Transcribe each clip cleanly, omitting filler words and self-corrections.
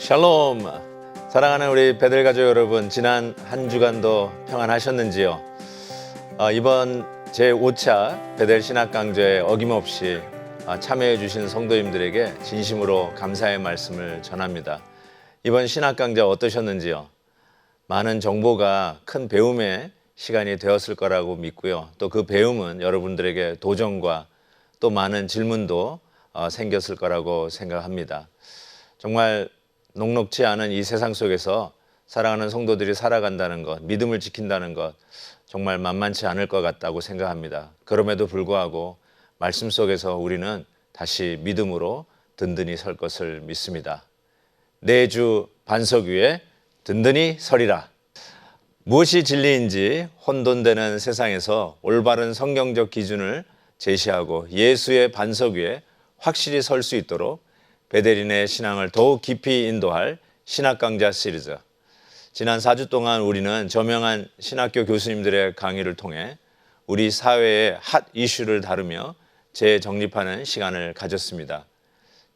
샬롬! 사랑하는 우리 베델 가족 여러분, 지난 한 주간도 평안하셨는지요? 이번 제5차 베델 신학강좌에 어김없이 참여해 주신 성도님들에게 진심으로 감사의 말씀을 전합니다. 이번 신학강좌 어떠셨는지요? 많은 정보가 큰 배움의 시간이 되었을 거라고 믿고요. 또 그 배움은 여러분들에게 도전과 또 많은 질문도 생겼을 거라고 생각합니다. 정말 녹록지 않은 이 세상 속에서 사랑하는 성도들이 살아간다는 것, 믿음을 지킨다는 것 정말 만만치 않을 것 같다고 생각합니다. 그럼에도 불구하고 말씀 속에서 우리는 다시 믿음으로 든든히 설 것을 믿습니다. 내 주 반석 위에 든든히 서리라. 무엇이 진리인지 혼돈되는 세상에서 올바른 성경적 기준을 제시하고 예수의 반석 위에 확실히 설 수 있도록 베델인의 신앙을 더욱 깊이 인도할 신학강좌 시리즈. 지난 4주 동안 우리는 저명한 신학교 교수님들의 강의를 통해 우리 사회의 핫 이슈를 다루며 재정립하는 시간을 가졌습니다.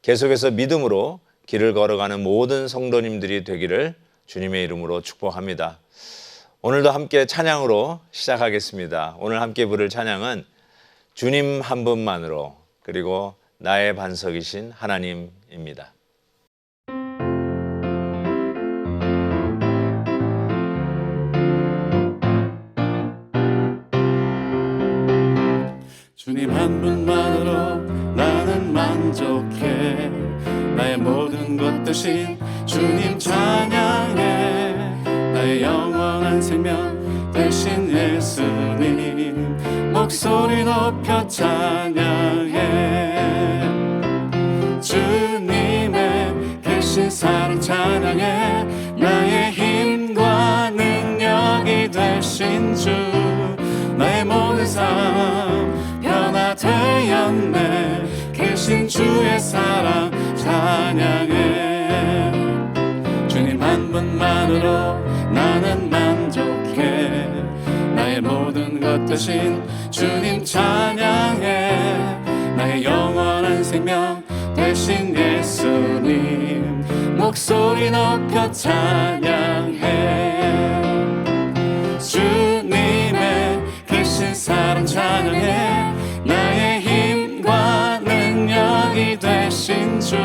계속해서 믿음으로 길을 걸어가는 모든 성도님들이 되기를 주님의 이름으로 축복합니다. 오늘도 함께 찬양으로 시작하겠습니다. 오늘 함께 부를 찬양은 주님 한 분만으로, 그리고 나의 반석이신 하나님입니다. 주님 한 분만으로 나는 만족해. 나의 모든 것 되신 주님 찬양해. 나의 영원한 생명 되신 예수님 목소리 높여 찬양해. 주님의 계신 사랑 찬양해. 나의 힘과 능력이 되신 주, 나의 모든 삶 변화되었네. 계신 주의 사랑 찬양해. 주님 한 분만으로 나는 만족해. 나의 모든 것 되신 주님 찬양해. 나의 영원한 생명 되신 예수님 목소리 높여 찬양해. 주님의 계신 사랑 찬양해. 나의 힘과 능력이 되신 주,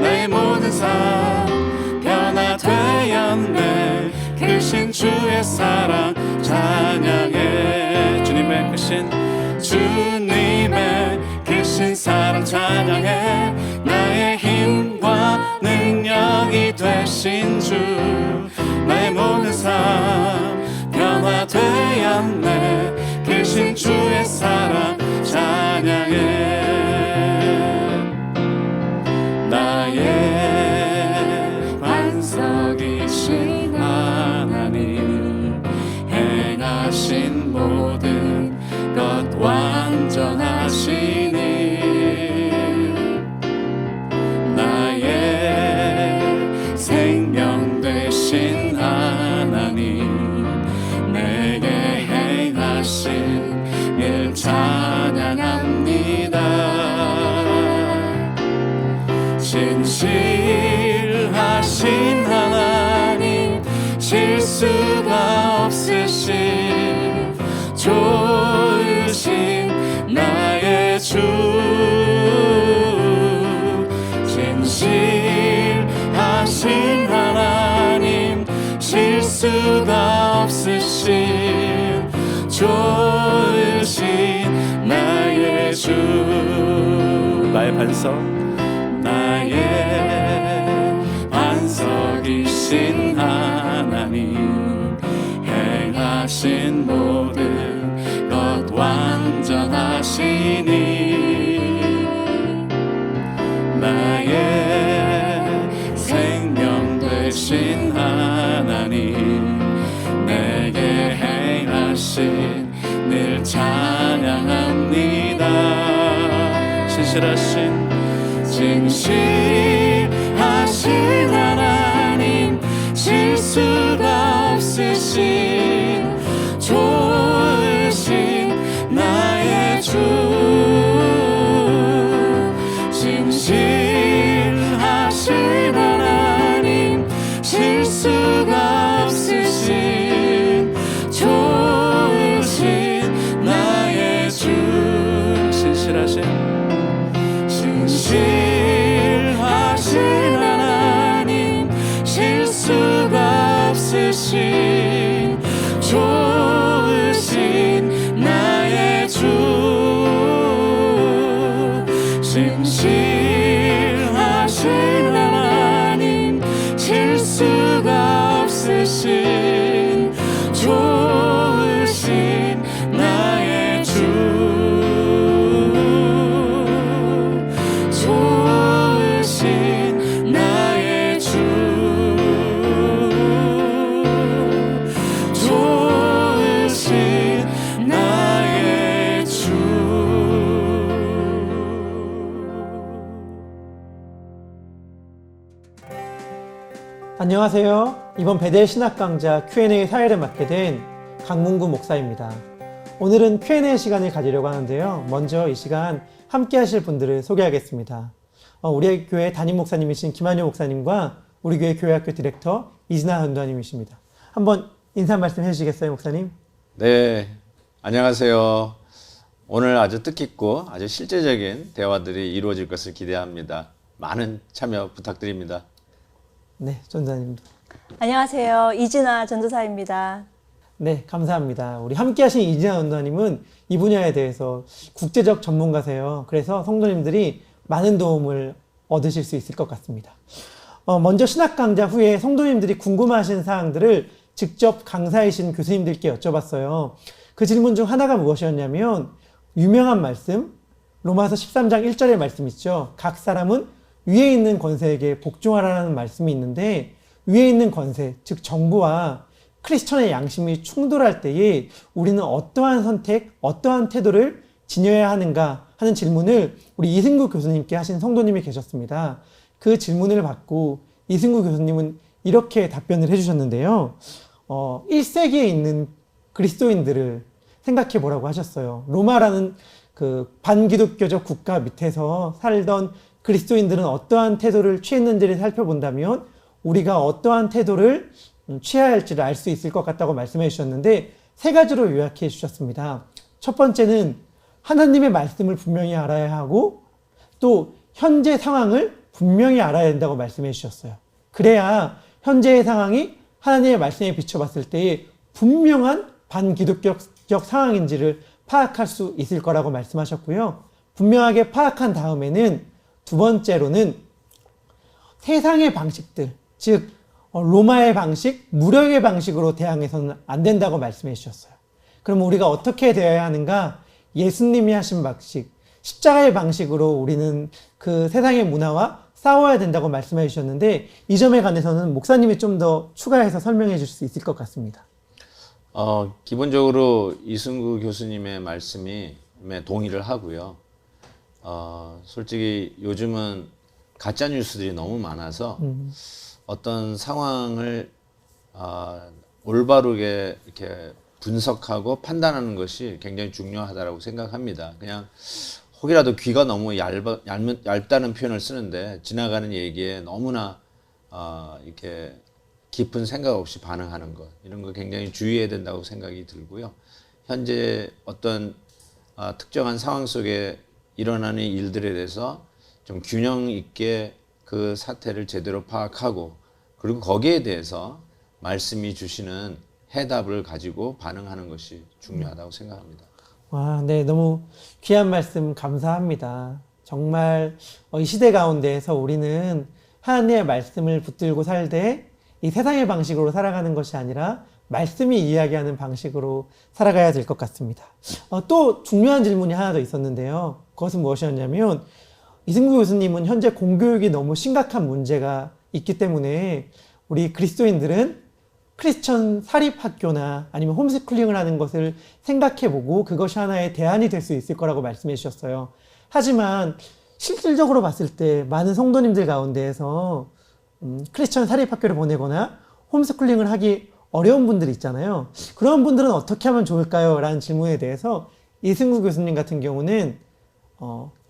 나의 모든 삶 변화되었네. 계신 주의 사랑 찬양해. 주님의 계신 사랑 찬양해. 나의 힘과 능력이 되신 주, 나의 모든 삶 변화되었네. 계신 주의 사랑 찬양해. 나의 반석이신 하나님 행하신 모든 것 완전하시니. 나의 생명 되신 하나님 내게 행하신 일 찬양합니다. 진실하신 하나님 실수가 없으신 좋으신 나의 주, 진실하신 하나님 실수가 없으신 좋으신 나의 주, 나의 반석, 나의 반석이신 하나님 행하신 모든 것 완전하시니. 나의 생명 되신 하나님 내게 행하신 늘 찬양합니다. 진실하신 하나님 실수가 없으신 좋으신 나의 주, 진실하신 하나님 실수가 없으신 좋으신 나의 주 신실하신 하나님 실수가 없으신 좋으신 나의 주 좋으신 나의 주 좋으신 나의 주. 안녕하세요. 이번 베델 신학 강좌 Q&A 사회를 맡게 된 강문구 목사입니다. 오늘은 Q&A 시간을 가지려고 하는데요. 먼저 이 시간 함께 하실 분들을 소개하겠습니다. 우리 교회 담임 목사님이신 김한효 목사님과 우리 교회 교회학교 디렉터 이진아 전도사님이십니다. 한번 인사 말씀 해주시겠어요, 목사님? 네, 안녕하세요. 오늘 아주 뜻깊고 아주 실제적인 대화들이 이루어질 것을 기대합니다. 많은 참여 부탁드립니다. 네, 전도사님도. 안녕하세요. 이진아 전도사입니다. 네, 감사합니다. 우리 함께 하신 이진아 전도사님은 이 분야에 대해서 국제적 전문가세요. 그래서 성도님들이 많은 도움을 얻으실 수 있을 것 같습니다. 먼저 신학 강좌 후에 성도님들이 궁금하신 사항들을 직접 강사이신 교수님들께 여쭤봤어요. 그 질문 중 하나가 무엇이었냐면 유명한 말씀, 로마서 13장 1절의 말씀 있죠. 각 사람은 위에 있는 권세에게 복종하라는 말씀이 있는데 위에 있는 권세, 즉 정부와 크리스천의 양심이 충돌할 때에 우리는 어떠한 선택, 어떠한 태도를 지녀야 하는가 하는 질문을 우리 이승구 교수님께 하신 성도님이 계셨습니다. 그 질문을 받고 이승구 교수님은 이렇게 답변을 해주셨는데요. 1세기에 있는 그리스도인들을 생각해 보라고 하셨어요. 로마라는 그 반기독교적 국가 밑에서 살던 그리스도인들은 어떠한 태도를 취했는지를 살펴본다면 우리가 어떠한 태도를 취해야 할지를 알 수 있을 것 같다고 말씀해 주셨는데 세 가지로 요약해 주셨습니다. 첫 번째는 하나님의 말씀을 분명히 알아야 하고 또 현재 상황을 분명히 알아야 된다고 말씀해 주셨어요. 그래야 현재의 상황이 하나님의 말씀에 비춰봤을 때에 분명한 반기독교적 상황인지를 파악할 수 있을 거라고 말씀하셨고요. 분명하게 파악한 다음에는 두 번째로는 세상의 방식들, 즉 로마의 방식, 무력의 방식으로 대항해서는 안 된다고 말씀해 주셨어요. 그럼 우리가 어떻게 되어야 하는가? 예수님이 하신 방식, 십자가의 방식으로 우리는 그 세상의 문화와 싸워야 된다고 말씀해 주셨는데 이 점에 관해서는 목사님이 좀 더 추가해서 설명해 줄 수 있을 것 같습니다. 기본적으로 이승구 교수님의 말씀에 동의를 하고요. 솔직히 요즘은 가짜 뉴스들이 너무 많아서 어떤 상황을 올바르게 이렇게 분석하고 판단하는 것이 굉장히 중요하다고 생각합니다. 그냥 혹이라도 귀가 너무 얇다는 표현을 쓰는데 지나가는 얘기에 너무나 이렇게 깊은 생각 없이 반응하는 것, 이런 거 굉장히 주의해야 된다고 생각이 들고요. 현재 어떤 특정한 상황 속에 일어나는 일들에 대해서 좀 균형 있게 그 사태를 제대로 파악하고 그리고 거기에 대해서 말씀이 주시는 해답을 가지고 반응하는 것이 중요하다고 생각합니다. 와, 네, 너무 귀한 말씀 감사합니다. 정말 이 시대 가운데에서 우리는 하나님의 말씀을 붙들고 살되 이 세상의 방식으로 살아가는 것이 아니라 말씀이 이야기하는 방식으로 살아가야 될 것 같습니다. 또 중요한 질문이 하나 더 있었는데요. 그것은 무엇이었냐면 이승구 교수님은 현재 공교육이 너무 심각한 문제가 있기 때문에 우리 그리스도인들은 크리스천 사립학교나 아니면 홈스쿨링을 하는 것을 생각해보고 그것이 하나의 대안이 될 수 있을 거라고 말씀해 주셨어요. 하지만 실질적으로 봤을 때 많은 성도님들 가운데에서 크리스천 사립학교를 보내거나 홈스쿨링을 하기 어려운 분들이 있잖아요. 그런 분들은 어떻게 하면 좋을까요? 라는 질문에 대해서 이승구 교수님 같은 경우는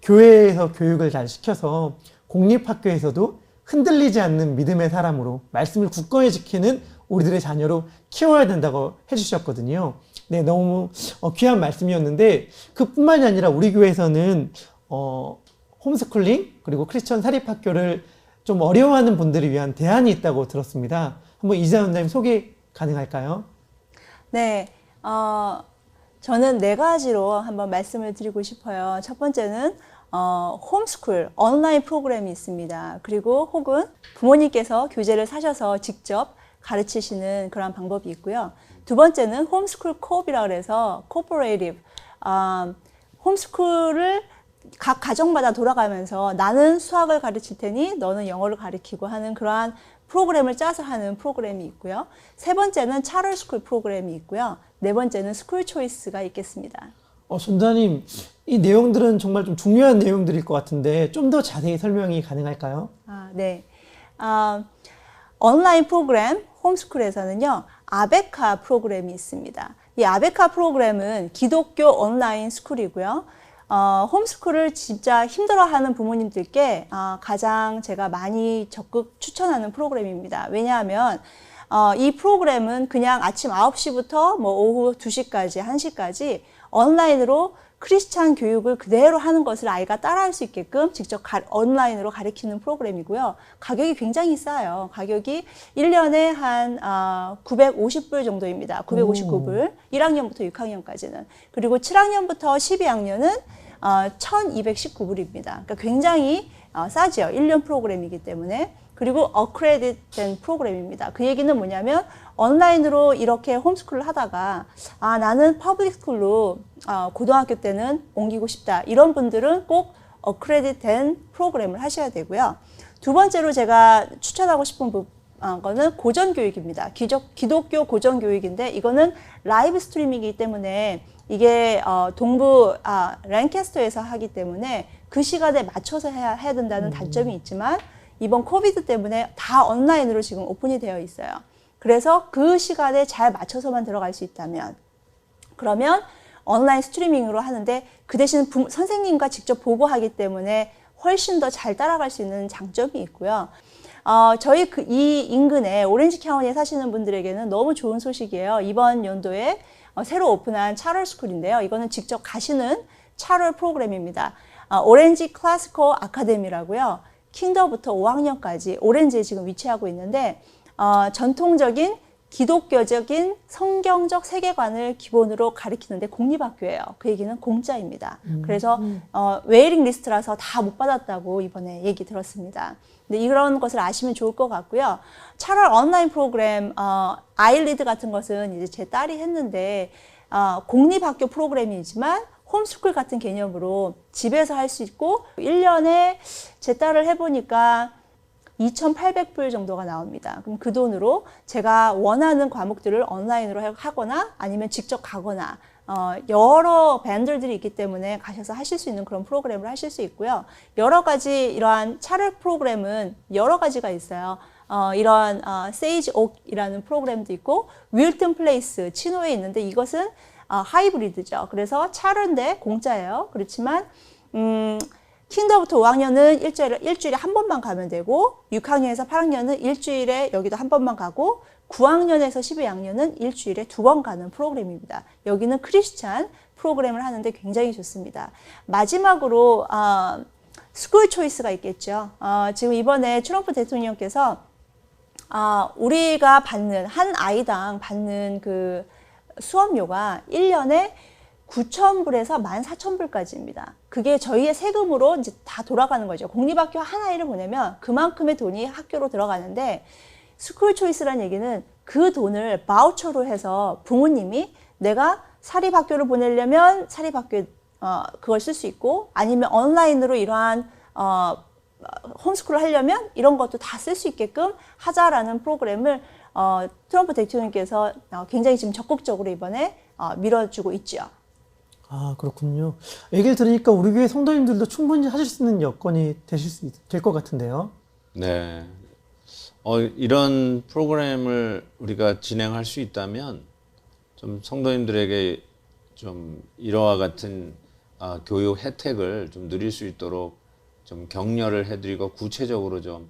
교회에서 교육을 잘 시켜서 공립학교에서도 흔들리지 않는 믿음의 사람으로 말씀을 굳건히 지키는 우리들의 자녀로 키워야 된다고 해주셨거든요. 네, 너무 귀한 말씀이었는데 그뿐만이 아니라 우리 교회에서는 홈스쿨링 그리고 크리스천 사립학교를 좀 어려워하는 분들을 위한 대안이 있다고 들었습니다. 한번 이진아 원장님 소개 가능할까요? 네, 저는 네 가지로 한번 말씀을 드리고 싶어요. 첫 번째는 홈스쿨, 온라인 프로그램이 있습니다. 그리고 혹은 부모님께서 교재를 사셔서 직접 가르치시는 그런 방법이 있고요. 두 번째는 홈스쿨 코업이라 그래서 코퍼레이티브, 홈스쿨을 각 가정마다 돌아가면서 나는 수학을 가르칠 테니 너는 영어를 가르치고 하는 그러한 프로그램을 짜서 하는 프로그램이 있고요. 세 번째는 차럴 스쿨 프로그램이 있고요. 네 번째는 스쿨 초이스가 있겠습니다. 전자님, 이 내용들은 정말 좀 중요한 내용들일 것 같은데 좀 더 자세히 설명이 가능할까요? 네. 온라인 프로그램 홈스쿨에서는요, 아베카 프로그램이 있습니다. 이 아베카 프로그램은 기독교 온라인 스쿨이고요. 홈스쿨을 진짜 힘들어하는 부모님들께 가장 제가 많이 적극 추천하는 프로그램입니다. 왜냐하면 이 프로그램은 그냥 아침 9시부터 뭐 오후 2시까지, 1시까지 온라인으로 크리스찬 교육을 그대로 하는 것을 아이가 따라할 수 있게끔 직접 온라인으로 가르치는 프로그램이고요. 가격이 굉장히 싸요. 가격이 1년에 한 950불 정도입니다. 959불. 1학년부터 6학년까지는. 그리고 7학년부터 12학년은 1219불입니다. 그러니까 굉장히 싸죠. 1년 프로그램이기 때문에. 그리고 어크레딧 된 프로그램입니다. 그 얘기는 뭐냐면 온라인으로 이렇게 홈스쿨을 하다가 나는 퍼블릭 스쿨로 고등학교 때는 옮기고 싶다. 이런 분들은 꼭 어크레딧 된 프로그램을 하셔야 되고요. 두 번째로 제가 추천하고 싶은 거는 고전교육입니다. 기독교 고전교육인데 이거는 라이브 스트리밍이기 때문에 이게 동부 랜캐스터에서 하기 때문에 그 시간에 맞춰서 해야 된다는 단점이 있지만 이번 코비드 때문에 다 온라인으로 지금 오픈이 되어 있어요. 그래서 그 시간에 잘 맞춰서만 들어갈 수 있다면 그러면 온라인 스트리밍으로 하는데 그 대신 선생님과 직접 보고 하기 때문에 훨씬 더 잘 따라갈 수 있는 장점이 있고요. 저희 이 인근에 오렌지 카운티에 사시는 분들에게는 너무 좋은 소식이에요. 이번 연도에 새로 오픈한 차럴 스쿨인데요. 이거는 직접 가시는 차럴 프로그램입니다. 오렌지 클래시컬 아카데미라고요. 킨더부터 5학년까지 오렌지에 지금 위치하고 있는데 전통적인 기독교적인 성경적 세계관을 기본으로 가르치는데 공립학교예요. 그 얘기는 공짜입니다. 그래서 웨이팅 리스트라서 다 못 받았다고 이번에 얘기 들었습니다. 근데 이런 것을 아시면 좋을 것 같고요. 차럴 온라인 프로그램 아이리드 같은 것은 이제 제 딸이 했는데 공립학교 프로그램이지만 홈스쿨 같은 개념으로 집에서 할 수 있고 1년에 제 딸을 해보니까 2,800불 정도가 나옵니다. 그럼 그 돈으로 제가 원하는 과목들을 온라인으로 하거나 아니면 직접 가거나 여러 밴들들이 있기 때문에 가셔서 하실 수 있는 그런 프로그램을 하실 수 있고요. 여러 가지 이러한 차를 프로그램은 여러 가지가 있어요. 이런 세이지 옥이라는 프로그램도 있고 윌튼 플레이스 치노에 있는데 이것은 하이브리드죠. 그래서 차르인데 공짜예요. 그렇지만 킨더부터 5학년은 일주일에 한 번만 가면 되고 6학년에서 8학년은 일주일에 여기도 한 번만 가고 9학년에서 12학년은 일주일에 2번 가는 프로그램입니다. 여기는 크리스찬 프로그램을 하는데 굉장히 좋습니다. 마지막으로 스쿨 초이스가 있겠죠. 지금 이번에 트럼프 대통령께서 우리가 받는 한 아이당 받는 그 수업료가 1년에 9,000불에서 14,000불까지입니다. 그게 저희의 세금으로 이제 다 돌아가는 거죠. 공립학교 한 아이를 보내면 그만큼의 돈이 학교로 들어가는데 스쿨 초이스라는 얘기는 그 돈을 바우처로 해서 부모님이 내가 사립학교를 보내려면 사립학교에 그걸 쓸 수 있고 아니면 온라인으로 이러한 홈스쿨을 하려면 이런 것도 다 쓸 수 있게끔 하자라는 프로그램을 트럼프 대통령께서 굉장히 지금 적극적으로 이번에 밀어주고 있죠. 그렇군요. 얘기를 들으니까 우리 교회 성도님들도 충분히 하실 수 있는 여건이 될 것 같은데요. 네. 이런 프로그램을 우리가 진행할 수 있다면 좀 성도님들에게 좀 이러와 같은 교육 혜택을 좀 누릴 수 있도록 좀 격려를 해드리고 구체적으로 좀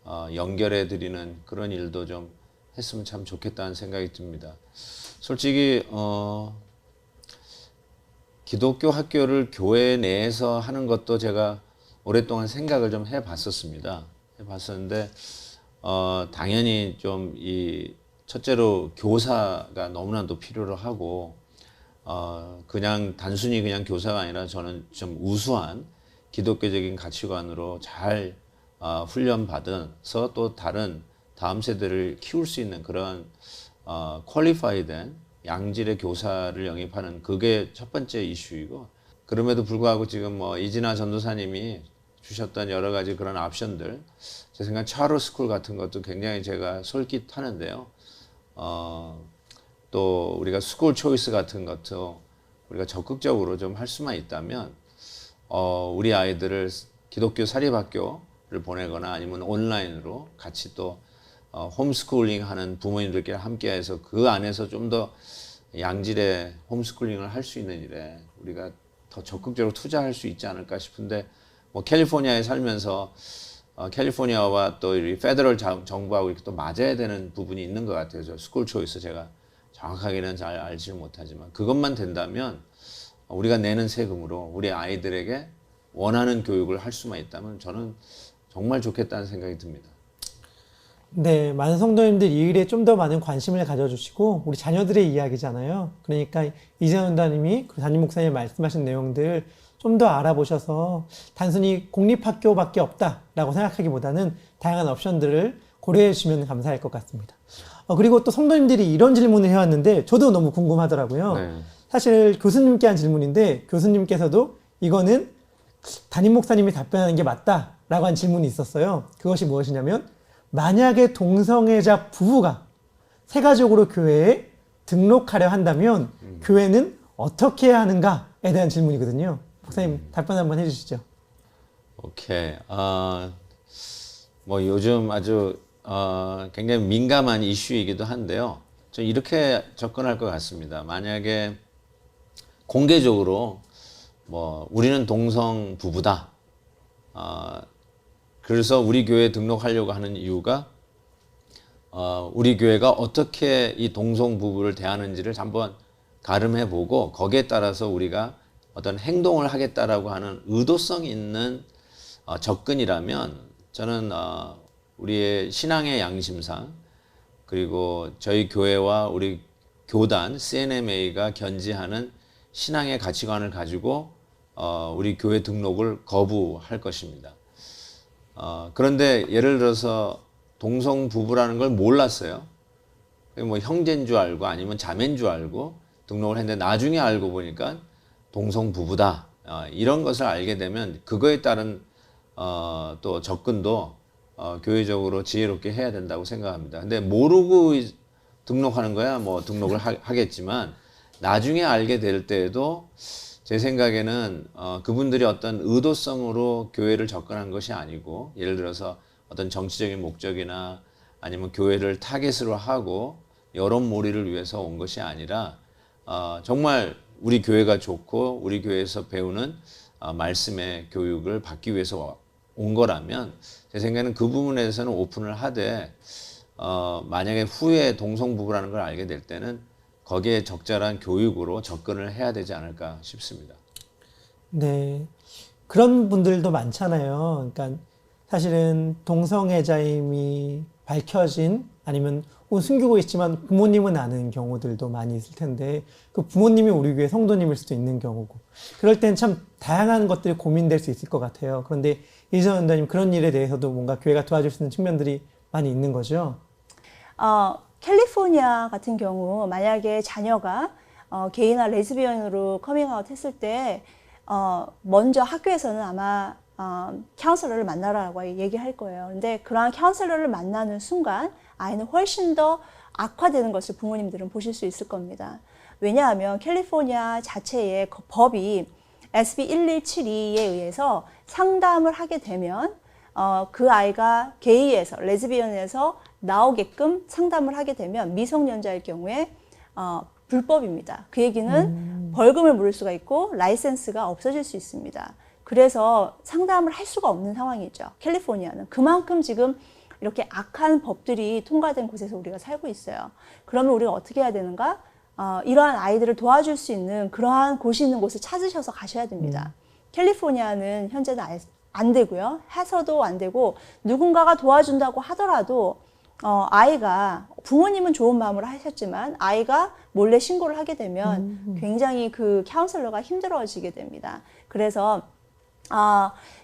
연결해드리는 그런 일도 좀 했으면 참 좋겠다는 생각이 듭니다. 솔직히 기독교 학교를 교회 내에서 하는 것도 제가 오랫동안 생각을 좀 해봤었습니다. 봤었는데 당연히 좀 이 첫째로 교사가 너무나도 필요로 하고 그냥 단순히 그냥 교사가 아니라 저는 좀 우수한 기독교적인 가치관으로 잘 훈련받아서 또 다른 다음 세대를 키울 수 있는 그런 퀄리파이된 양질의 교사를 영입하는 그게 첫 번째 이슈이고 그럼에도 불구하고 지금 뭐 이진아 전도사님이 주셨던 여러 가지 그런 옵션들 제 생각 차로 스쿨 같은 것도 굉장히 제가 솔깃하는데요. 또 우리가 스쿨 초이스 같은 것도 우리가 적극적으로 좀 할 수만 있다면 우리 아이들을 기독교 사립학교를 보내거나 아니면 온라인으로 같이 또 홈스쿨링 하는 부모님들끼리 함께해서 그 안에서 좀 더 양질의 홈스쿨링을 할 수 있는 일에 우리가 더 적극적으로 투자할 수 있지 않을까 싶은데 뭐 캘리포니아에 살면서 캘리포니아와 또 이 페더럴 정부하고 이렇게 또 맞아야 되는 부분이 있는 것 같아요. 저 스쿨 초이스 제가 정확하게는 잘 알지는 못하지만 그것만 된다면 우리가 내는 세금으로 우리 아이들에게 원하는 교육을 할 수만 있다면 저는 정말 좋겠다는 생각이 듭니다. 네, 많은 성도님들 이 일에 좀 더 많은 관심을 가져주시고 우리 자녀들의 이야기잖아요. 그러니까 이재현 원장님이 그 담임 목사님 말씀하신 내용들 좀 더 알아보셔서 단순히 공립학교밖에 없다라고 생각하기보다는 다양한 옵션들을 고려해 주시면 감사할 것 같습니다. 그리고 또 성도님들이 이런 질문을 해왔는데 저도 너무 궁금하더라고요. 네. 사실 교수님께 한 질문인데 교수님께서도 이거는 담임 목사님이 답변하는 게 맞다라고 한 질문이 있었어요. 그것이 무엇이냐면 만약에 동성애자 부부가 새가족으로 교회에 등록하려 한다면 교회는 어떻게 해야 하는가에 대한 질문이거든요. 목사님 답변 한번 해주시죠. 오케이. 뭐 요즘 아주 굉장히 민감한 이슈이기도 한데요. 저 이렇게 접근할 것 같습니다. 만약에 공개적으로 뭐 우리는 동성 부부다. 그래서 우리 교회에 등록하려고 하는 이유가 우리 교회가 어떻게 이 동성 부부를 대하는지를 한번 가름해보고 거기에 따라서 우리가 어떤 행동을 하겠다라고 하는 의도성 있는 접근이라면 저는 우리의 신앙의 양심상 그리고 저희 교회와 우리 교단 CNMA가 견지하는 신앙의 가치관을 가지고 우리 교회 등록을 거부할 것입니다. 그런데 예를 들어서 동성 부부라는 걸 몰랐어요. 뭐 형제인 줄 알고 아니면 자매인 줄 알고 등록을 했는데 나중에 알고 보니까 동성 부부다. 이런 것을 알게 되면 그거에 따른 또 접근도 교회적으로 지혜롭게 해야 된다고 생각합니다. 근데 모르고 등록하는 거야 뭐 등록을 하겠지만 나중에 알게 될 때에도 제 생각에는 그분들이 어떤 의도성으로 교회를 접근한 것이 아니고 예를 들어서 어떤 정치적인 목적이나 아니면 교회를 타겟으로 하고 여론몰이를 위해서 온 것이 아니라 정말 우리 교회가 좋고 우리 교회에서 배우는 말씀의 교육을 받기 위해서 온 거라면 제 생각에는 그 부분에 대해서는 오픈을 하되 만약에 후에 동성부부라는 걸 알게 될 때는 거기에 적절한 교육으로 접근을 해야 되지 않을까 싶습니다. 네, 그런 분들도 많잖아요. 그러니까 사실은 동성애자임이 밝혀진 아니면 숨기고 있지만 부모님은 아는 경우들도 많이 있을 텐데 그 부모님이 우리 교회 성도님일 수도 있는 경우고 그럴 땐 참 다양한 것들이 고민될 수 있을 것 같아요. 그런데 이재현 원장님 그런 일에 대해서도 뭔가 교회가 도와줄 수 있는 측면들이 많이 있는 거죠? 캘리포니아 같은 경우 만약에 자녀가 게이나 레즈비언으로 커밍아웃 했을 때 먼저 학교에서는 아마 카운슬러를 만나라고 얘기할 거예요. 근데 그러한 카운슬러를 만나는 순간 아이는 훨씬 더 악화되는 것을 부모님들은 보실 수 있을 겁니다. 왜냐하면 캘리포니아 자체의 법이 SB 1172에 의해서 상담을 하게 되면 그 아이가 게이에서 레즈비언에서 나오게끔 상담을 하게 되면 미성년자일 경우에 불법입니다. 그 얘기는 벌금을 물을 수가 있고 라이센스가 없어질 수 있습니다. 그래서 상담을 할 수가 없는 상황이죠. 캘리포니아는 그만큼 지금 이렇게 악한 법들이 통과된 곳에서 우리가 살고 있어요. 그러면 우리가 어떻게 해야 되는가? 이러한 아이들을 도와줄 수 있는 그러한 곳이 있는 곳을 찾으셔서 가셔야 됩니다. 캘리포니아는 현재는 안 되고요. 해서도 안 되고 누군가가 도와준다고 하더라도 아이가 부모님은 좋은 마음으로 하셨지만 아이가 몰래 신고를 하게 되면 굉장히 그 카운셀러가 힘들어지게 됩니다. 그래서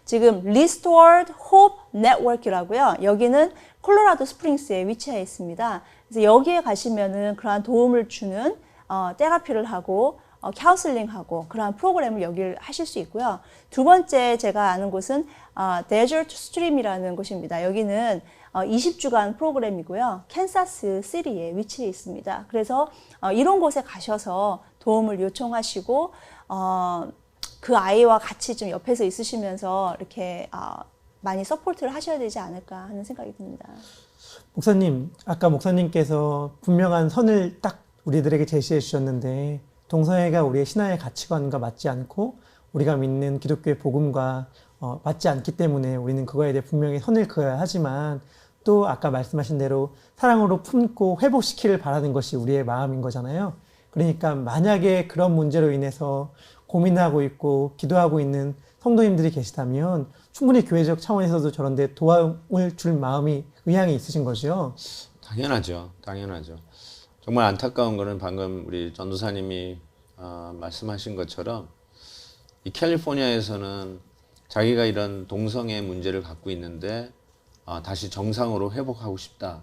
지금 Restored Hope Network이라고요. 여기는 콜로라도 스프링스에 위치해 있습니다. 그래서 여기에 가시면은 그러한 도움을 주는 테라피를 하고 카운슬링하고 그러한 프로그램을 여기를 하실 수 있고요. 두 번째 제가 아는 곳은 Desert Stream이라는 곳입니다. 여기는 20주간 프로그램이고요. 캔사스 시리에 위치해 있습니다. 그래서 이런 곳에 가셔서 도움을 요청하시고 그 아이와 같이 좀 옆에서 있으시면서 이렇게 많이 서포트를 하셔야 되지 않을까 하는 생각이 듭니다. 목사님, 아까 목사님께서 분명한 선을 딱 우리들에게 제시해 주셨는데 동성애가 우리의 신앙의 가치관과 맞지 않고 우리가 믿는 기독교의 복음과 맞지 않기 때문에 우리는 그거에 대해 분명히 선을 그어야 하지만 또 아까 말씀하신 대로 사랑으로 품고 회복시키를 바라는 것이 우리의 마음인 거잖아요. 그러니까 만약에 그런 문제로 인해서 고민하고 있고 기도하고 있는 성도님들이 계시다면 충분히 교회적 차원에서도 저런데 도움을 줄 마음이 의향이 있으신 거죠. 당연하죠. 당연하죠. 정말 안타까운 거는 방금 우리 전도사님이 말씀하신 것처럼 이 캘리포니아에서는 자기가 이런 동성애 문제를 갖고 있는데 다시 정상으로 회복하고 싶다.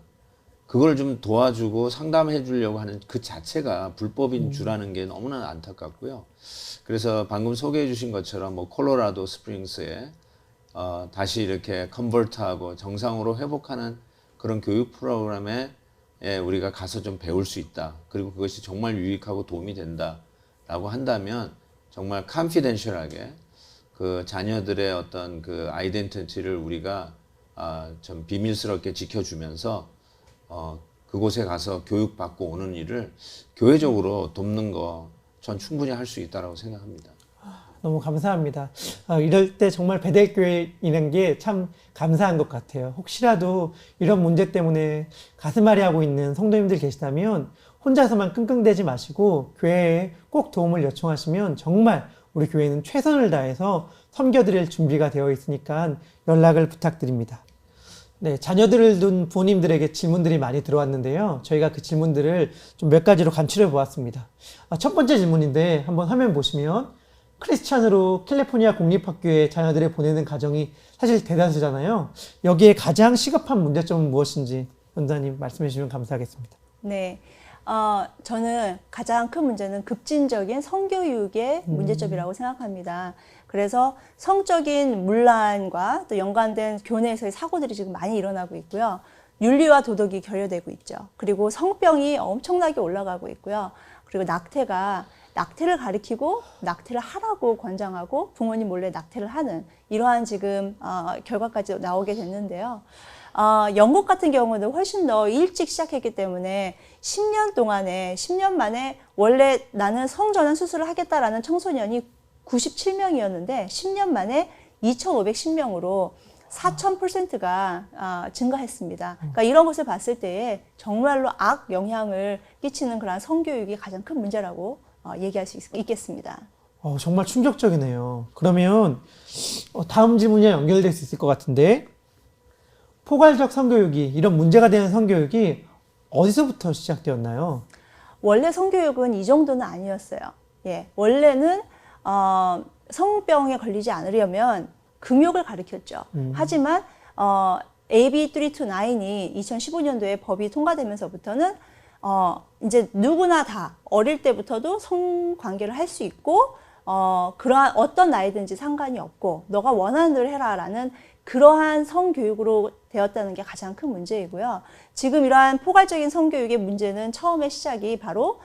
그걸 좀 도와주고 상담해 주려고 하는 그 자체가 불법인 주라는 게 너무나 안타깝고요. 그래서 방금 소개해 주신 것처럼 뭐 콜로라도 스프링스에 다시 이렇게 컨버트하고 정상으로 회복하는 그런 교육 프로그램에 우리가 가서 좀 배울 수 있다. 그리고 그것이 정말 유익하고 도움이 된다라고 한다면 정말 컨피덴셜하게 그 자녀들의 어떤 그 아이덴티티를 우리가 좀 비밀스럽게 지켜주면서 그곳에 가서 교육받고 오는 일을 교회적으로 돕는 거 전 충분히 할 수 있다라고 생각합니다. 너무 감사합니다. 이럴 때 정말 베델교회라는 게 참 감사한 것 같아요. 혹시라도 이런 문제 때문에 가슴앓이하고 있는 성도님들 계시다면 혼자서만 끙끙대지 마시고 교회에 꼭 도움을 요청하시면 정말 우리 교회는 최선을 다해서 섬겨드릴 준비가 되어 있으니까 연락을 부탁드립니다. 네, 자녀들을 둔 부모님들에게 질문들이 많이 들어왔는데요. 저희가 그 질문들을 좀 몇 가지로 간추려 보았습니다. 첫 번째 질문인데 한번 화면 보시면 크리스찬으로 캘리포니아 공립학교에 자녀들을 보내는 가정이 사실 대다수잖아요. 여기에 가장 시급한 문제점은 무엇인지 원장님 말씀해 주시면 감사하겠습니다. 네. 저는 가장 큰 문제는 급진적인 성교육의 문제점이라고 생각합니다. 그래서 성적인 문란과 또 연관된 교내에서의 사고들이 지금 많이 일어나고 있고요. 윤리와 도덕이 결여되고 있죠. 그리고 성병이 엄청나게 올라가고 있고요. 그리고 낙태를 가리키고 낙태를 하라고 권장하고 부모님 몰래 낙태를 하는 이러한 지금 결과까지 나오게 됐는데요. 영국 같은 경우는 훨씬 더 일찍 시작했기 때문에 10년 만에 원래 나는 성전환 수술을 하겠다라는 청소년이 97명이었는데 10년 만에 2,510명으로 4,000%가 증가했습니다. 그러니까 이런 것을 봤을 때에 정말로 악 영향을 끼치는 그런 성교육이 가장 큰 문제라고 얘기할 수 있겠습니다. 정말 충격적이네요. 그러면 다음 질문이 연결될 수 있을 것 같은데 포괄적 성교육이 이런 문제가 되는 성교육이 어디서부터 시작되었나요? 원래 성교육은 이 정도는 아니었어요. 원래는 성병에 걸리지 않으려면 금욕을 가르쳤죠. 하지만 AB 329이 2015년도에 법이 통과되면서부터는 이제 누구나 다 어릴 때부터도 성관계를 할 수 있고 그러한 어떤 나이든지 상관이 없고 너가 원하는 대로 해라라는 그러한 성교육으로 되었다는 게 가장 큰 문제이고요. 지금 이러한 포괄적인 성교육의 문제는 처음에 시작이 바로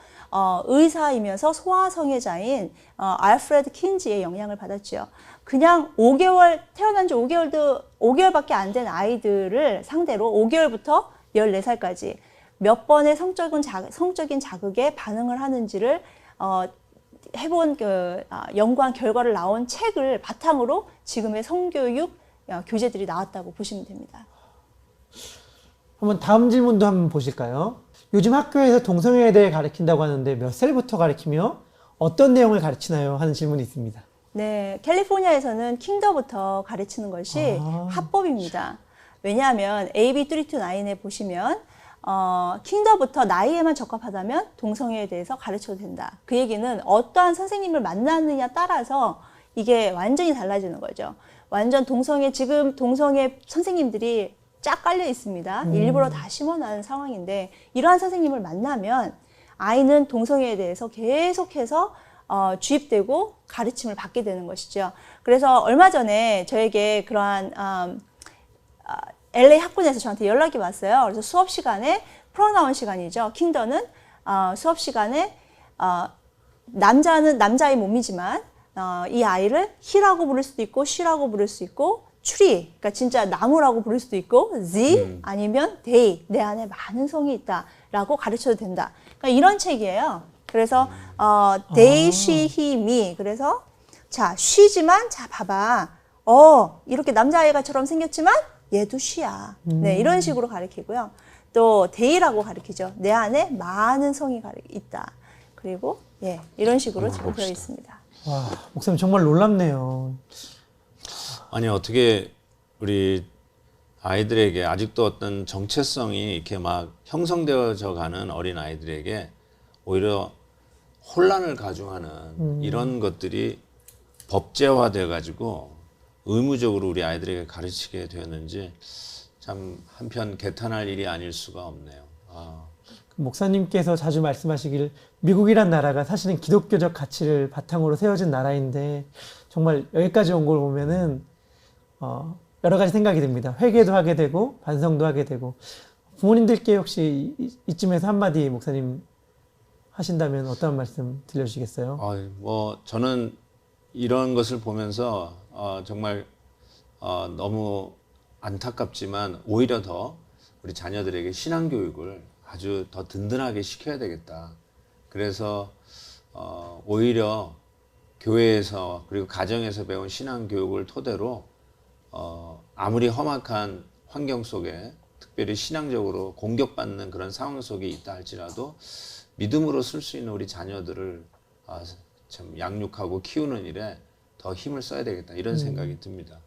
의사이면서 소아성애자인 알프레드 킨지의 영향을 받았죠. 그냥 태어난 지 5개월밖에 안 된 아이들을 상대로 5개월부터 14살까지 몇 번의 성적인 자극에 반응을 하는지를 해본 연구한 결과를 나온 책을 바탕으로 지금의 성교육 교재들이 나왔다고 보시면 됩니다. 한번 다음 질문도 한번 보실까요? 요즘 학교에서 동성애에 대해 가르친다고 하는데 몇 살부터 가르치며 어떤 내용을 가르치나요? 하는 질문이 있습니다. 네, 캘리포니아에서는 킹더부터 가르치는 것이 합법입니다. 왜냐하면 AB 329에 보시면 킹더부터 나이에만 적합하다면 동성애에 대해서 가르쳐도 된다. 그 얘기는 어떠한 선생님을 만나느냐 따라서 이게 완전히 달라지는 거죠. 완전 지금 동성애 선생님들이 쫙 깔려 있습니다. 일부러 다 심어놓은 상황인데 이러한 선생님을 만나면 아이는 동성애에 대해서 계속해서 주입되고 가르침을 받게 되는 것이죠. 그래서 얼마 전에 저에게 그러한 LA 학군에서 저한테 연락이 왔어요. 그래서 수업 시간에 프로나운 시간이죠. 킹더는 수업 시간에 남자는 남자의 몸이지만 이 아이를 he라고 부를 수도 있고 she라고 부를 수 있고 tree, 그러니까 진짜 나무라고 부를 수도 있고 the 아니면 they, 내 안에 많은 성이 있다라고 가르쳐도 된다. 그러니까 이런 책이에요. 그래서 they, she, he, me. 그래서 자 she지만 자 봐봐. 이렇게 남자아이가처럼 생겼지만 얘도 she야. 네, 이런 식으로 가르치고요. 또 they라고 가르치죠. 내 안에 많은 성이 있다. 그리고 예, 이런 식으로 지금 되어 있습니다. 와, 목사님 정말 놀랍네요. 아니 어떻게 우리 아이들에게 아직도 어떤 정체성이 이렇게 막 형성되어져 가는 어린 아이들에게 오히려 혼란을 가중하는 이런 것들이 법제화돼 가지고 의무적으로 우리 아이들에게 가르치게 되었는지 참 한편 개탄할 일이 아닐 수가 없네요. 목사님께서 자주 말씀하시길 미국이란 나라가 사실은 기독교적 가치를 바탕으로 세워진 나라인데 정말 여기까지 온 걸 보면은 여러 가지 생각이 듭니다. 회개도 하게 되고 반성도 하게 되고 부모님들께 혹시 이쯤에서 한마디 목사님 하신다면 어떤 말씀 들려주시겠어요? 뭐 저는 이런 것을 보면서 정말 너무 안타깝지만 오히려 더 우리 자녀들에게 신앙교육을 아주 더 든든하게 시켜야 되겠다. 그래서 오히려 교회에서 그리고 가정에서 배운 신앙교육을 토대로 아무리 험악한 환경 속에 특별히 신앙적으로 공격받는 그런 상황 속에 있다 할지라도 믿음으로 쓸 수 있는 우리 자녀들을 참 양육하고 키우는 일에 더 힘을 써야 되겠다 이런 생각이 듭니다.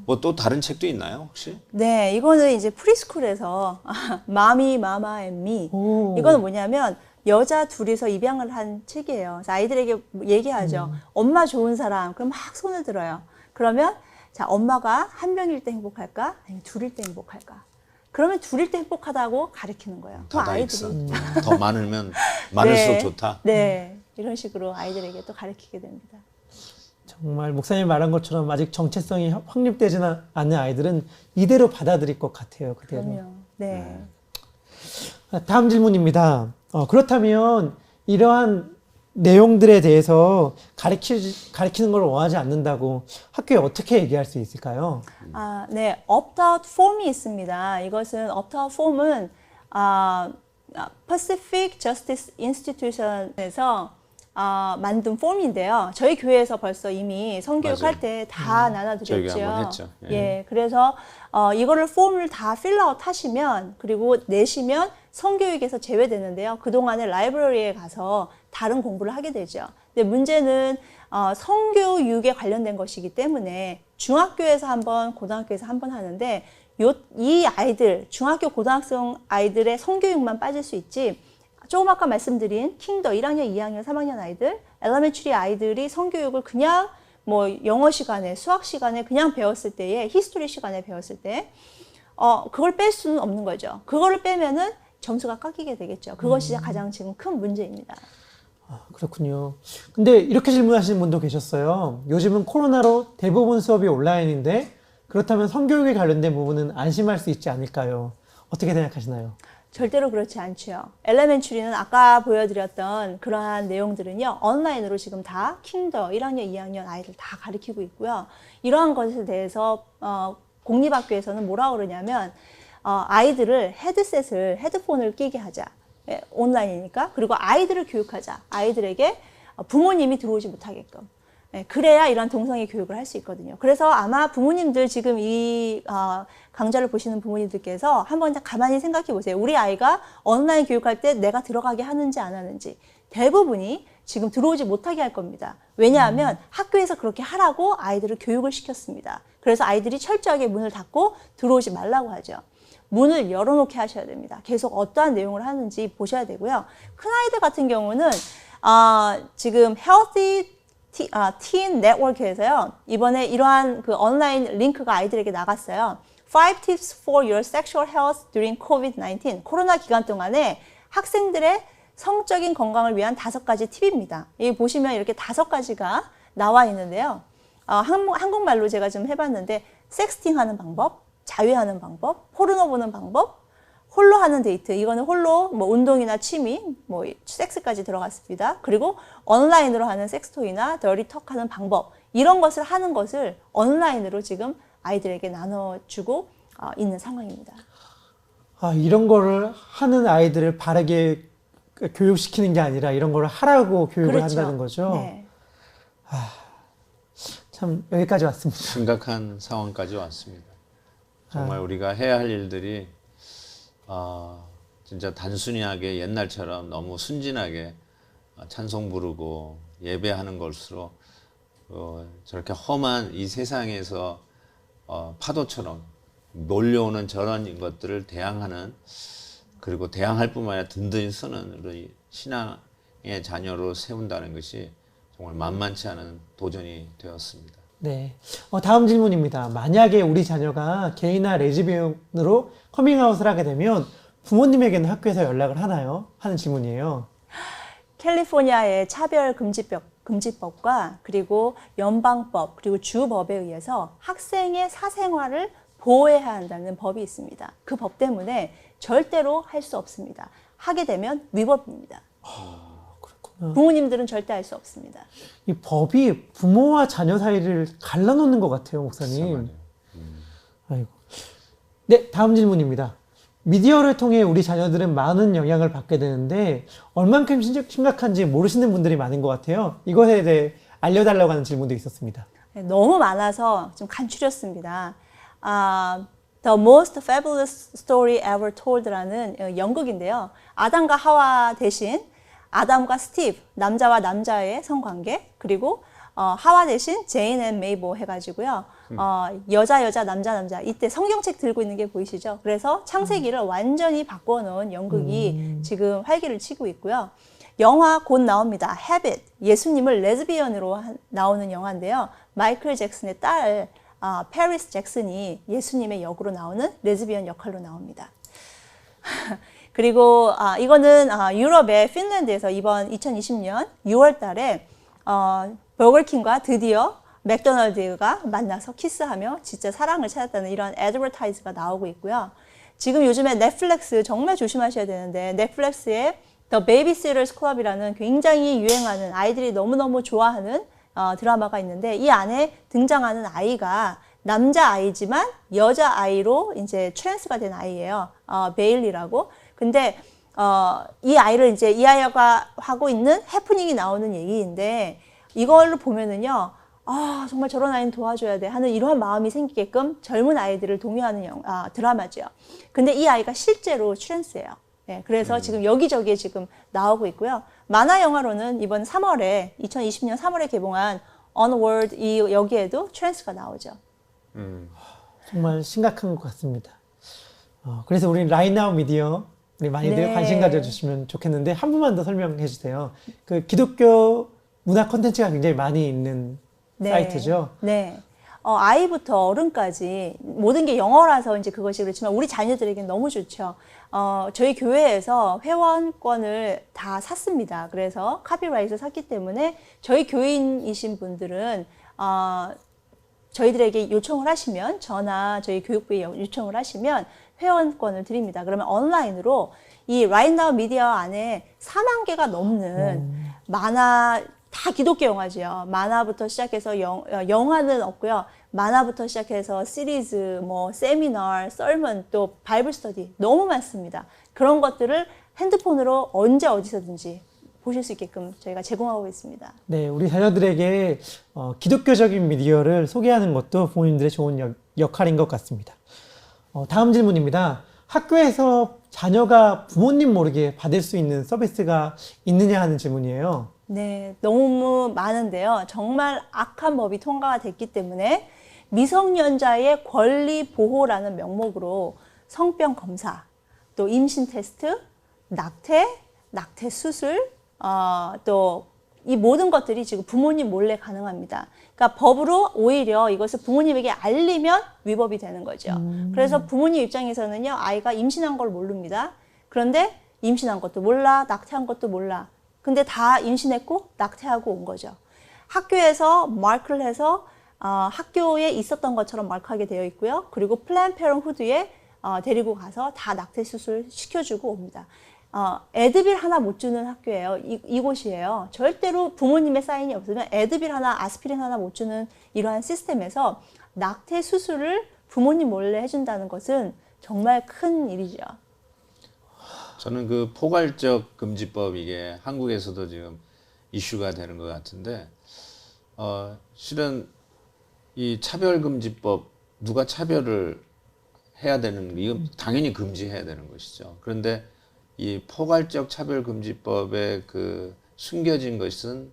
뭐 또 다른 책도 있나요 혹시? 네, 이거는 이제 프리스쿨에서 마미, 마마 앤 미. 이거는 뭐냐면 여자 둘이서 입양을 한 책이에요. 그래서 아이들에게 얘기하죠. 엄마 좋은 사람. 그럼 막 손을 들어요. 그러면 자, 엄마가 한 명일 때 행복할까? 아니면 둘일 때 행복할까? 그러면 둘일 때 행복하다고 가르치는 거예요. 그 아이들이 더 많으면 많을수록 네, 좋다. 네, 이런 식으로 아이들에게 또 가르치게 됩니다. 정말 목사님 말한 것처럼 아직 정체성이 확립되지는 않은 아이들은 이대로 받아들일 것 같아요. 그대로. 그럼요. 네. 다음 질문입니다. 그렇다면 이러한 내용들에 대해서 가르치는 걸 원하지 않는다고 학교에 어떻게 얘기할 수 있을까요? 네, opt-out 폼이 있습니다. 이것은 opt-out 폼은 Pacific Justice Institution에서 만든 폼인데요. 저희 교회에서 벌써 이미 성교육할 때 다 나눠드렸죠. 저희가 한번 했죠. 예, 그래서 이거를 폼을 다 필러아웃 하시면 그리고 내시면 성교육에서 제외되는데요. 그동안에 라이브러리에 가서 다른 공부를 하게 되죠. 근데 문제는 성교육에 관련된 것이기 때문에 중학교에서 한 번, 고등학교에서 한 번 하는데 이 아이들, 중학교, 고등학생 아이들의 성교육만 빠질 수 있지 조금 아까 말씀드린 킹더 1학년, 2학년, 3학년 아이들, 엘레멘터리 아이들이 성교육을 그냥 뭐 영어 시간에, 수학 시간에 그냥 배웠을 때에, 히스토리 시간에 배웠을 때 그걸 뺄 수는 없는 거죠. 그거를 빼면은 점수가 깎이게 되겠죠. 그것이 가장 지금 큰 문제입니다. 그렇군요. 근데 이렇게 질문하시는 분도 계셨어요. 요즘은 코로나로 대부분 수업이 온라인인데 그렇다면 성교육에 관련된 부분은 안심할 수 있지 않을까요? 어떻게 생각하시나요? 절대로 그렇지 않죠. 엘레멘터리는 아까 보여드렸던 그러한 내용들은요. 온라인으로 지금 다 킹더 1학년, 2학년 아이들 다 가르치고 있고요. 이러한 것에 대해서 공립학교에서는 뭐라 그러냐면 아이들을 헤드폰을 끼게 하자. 온라인이니까. 그리고 아이들을 교육하자. 아이들에게 부모님이 들어오지 못하게끔. 그래야 이런 동성애 교육을 할 수 있거든요. 그래서 아마 부모님들 지금 이 강좌를 보시는 부모님들께서 한번 가만히 생각해 보세요. 우리 아이가 온라인 교육할 때 내가 들어가게 하는지 안 하는지. 대부분이 지금 들어오지 못하게 할 겁니다. 왜냐하면 학교에서 그렇게 하라고 아이들을 교육을 시켰습니다. 그래서 아이들이 철저하게 문을 닫고 들어오지 말라고 하죠. 문을 열어놓게 하셔야 됩니다. 계속 어떠한 내용을 하는지 보셔야 되고요. 큰 아이들 같은 경우는 지금 Healthy Teen Network에서요. 이번에 이러한 그 온라인 링크가 아이들에게 나갔어요. 5 tips for your sexual health during COVID-19. 코로나 기간 동안에 학생들의 성적인 건강을 위한 5가지 팁입니다. 여기 보시면 이렇게 5가지가 나와 있는데요. 한국말로 제가 좀 해봤는데 섹스팅 하는 방법, 자위하는 방법, 포르노 보는 방법, 홀로 하는 데이트. 이거는 홀로 뭐 운동이나 취미, 뭐 섹스까지 들어갔습니다. 그리고 온라인으로 하는 섹스토이나 더리턱 하는 방법. 이런 것을 하는 것을 온라인으로 지금 아이들에게 나눠주고 있는 상황입니다. 이런 거를 하는 아이들을 바르게 교육시키는 게 아니라 이런 거를 하라고 교육을 그렇죠. 한다는 거죠. 네. 참 여기까지 왔습니다. 심각한 상황까지 왔습니다. 정말 우리가 해야 할 일들이 진짜 단순하게 옛날처럼 너무 순진하게 찬송 부르고 예배하는 것으로 저렇게 험한 이 세상에서 파도처럼 몰려오는 저런 것들을 대항하는, 그리고 대항할 뿐만 아니라 든든히 서는 우리 신앙의 자녀로 세운다는 것이 정말 만만치 않은 도전이 되었습니다. 네. 다음 질문입니다. 만약에 우리 자녀가 게이나 레즈비언으로 커밍아웃을 하게 되면 부모님에게는 학교에서 연락을 하나요? 하는 질문이에요. 캘리포니아의 차별금지법과 그리고 연방법 그리고 주법에 의해서 학생의 사생활을 보호해야 한다는 법이 있습니다. 그 법 때문에 절대로 할 수 없습니다. 하게 되면 위법입니다. 부모님들은 절대 할 수 없습니다. 이 법이 부모와 자녀 사이를 갈라놓는 것 같아요, 목사님. 아이고. 네, 다음 질문입니다. 미디어를 통해 우리 자녀들은 많은 영향을 받게 되는데 얼만큼 심각한지 모르시는 분들이 많은 것 같아요. 이것에 대해 알려달라고 하는 질문도 있었습니다. 네, 너무 많아서 좀 간추렸습니다. The Most Fabulous Story Ever Told라는 연극인데요. 아담과 하와 대신 아담과 스티브, 남자와 남자의 성관계, 그리고 하와 대신 제인 앤 메이보 해가지고요. 여자, 남자. 이때 성경책 들고 있는 게 보이시죠? 그래서 창세기를 완전히 바꿔놓은 연극이 지금 활기를 치고 있고요. 영화 곧 나옵니다. Habit. 예수님을 레즈비언으로 나오는 영화인데요. 마이클 잭슨의 딸, 페리스 잭슨이 예수님의 역으로 나오는 레즈비언 역할로 나옵니다. 그리고 이거는 유럽의 핀란드에서 이번 2020년 6월 달에 버거킹과 드디어 맥도날드가 만나서 키스하며 진짜 사랑을 찾았다는 이런 애드버타이즈가 나오고 있고요. 지금 요즘에 넷플릭스 정말 조심하셔야 되는데 넷플릭스의 The Babysitters Club이라는 굉장히 유행하는 아이들이 너무너무 좋아하는 드라마가 있는데 이 안에 등장하는 아이가 남자 아이지만 여자 아이로 이제 트랜스가 된 아이예요. 베일리라고. 근데 이 아이를 이제 이 아이가 하고 있는 해프닝이 나오는 얘기인데 이걸로 보면은요. 정말 저런 아이는 도와줘야 돼 하는 이러한 마음이 생기게끔 젊은 아이들을 동요하는 드라마죠. 근데 이 아이가 실제로 트랜스예요. 네, 그래서 지금 여기저기에 지금 나오고 있고요. 만화 영화로는 이번 3월에 2020년 3월에 개봉한 Onward 여기에도 트랜스가 나오죠. 정말 심각한 것 같습니다. 그래서 우리 라인나우 미디어 우리 많이들 네. 관심 가져주시면 좋겠는데 한 분만 더 설명해 주세요. 그 기독교 문화 콘텐츠가 굉장히 많이 있는 사이트죠. 네. 아이부터 어른까지 모든 게 영어라서 이제 그것이 그렇지만 우리 자녀들에게는 너무 좋죠. 저희 교회에서 회원권을 다 샀습니다. 그래서 카피라이트를 샀기 때문에 저희 교인이신 분들은 저희들에게 요청을 하시면 전화 저희 교육부에 요청을 하시면 회원권을 드립니다. 그러면 온라인으로 이 라인나우 미디어 안에 4만 개가 넘는 만화 다 기독교 영화죠. 만화부터 시작해서 영화는 없고요. 만화부터 시작해서 시리즈, 뭐 세미나, 설문, 또 바이블 스터디 너무 많습니다. 그런 것들을 핸드폰으로 언제 어디서든지 보실 수 있게끔 저희가 제공하고 있습니다. 네, 우리 자녀들에게 기독교적인 미디어를 소개하는 것도 부모님들의 좋은 역할인 것 같습니다. 다음 질문입니다. 학교에서 자녀가 부모님 모르게 받을 수 있는 서비스가 있느냐 하는 질문이에요. 네, 너무 많은데요. 정말 악한 법이 통과가 됐기 때문에 미성년자의 권리 보호라는 명목으로 성병 검사, 또 임신 테스트, 낙태 수술, 또 이 모든 것들이 지금 부모님 몰래 가능합니다. 그러니까 법으로 오히려 이것을 부모님에게 알리면 위법이 되는 거죠. 그래서 부모님 입장에서는요, 아이가 임신한 걸 모릅니다. 그런데 임신한 것도 몰라, 낙태한 것도 몰라. 근데 다 임신했고 낙태하고 온 거죠. 학교에서 마크를 해서 학교에 있었던 것처럼 마크하게 되어 있고요. 그리고 플랜 페런후드에 데리고 가서 다 낙태 수술 시켜주고 옵니다. 에드빌 하나 못 주는 학교예요. 이곳이에요. 절대로 부모님의 사인이 없으면 에드빌 하나, 아스피린 하나 못 주는 이러한 시스템에서 낙태 수술을 부모님 몰래 해준다는 것은 정말 큰 일이죠. 저는 그 포괄적 금지법 이게 한국에서도 지금 이슈가 되는 것 같은데 실은 이 차별금지법 누가 차별을 해야 되는 이건 당연히 금지해야 되는 것이죠. 그런데 이 포괄적 차별금지법에 그 숨겨진 것은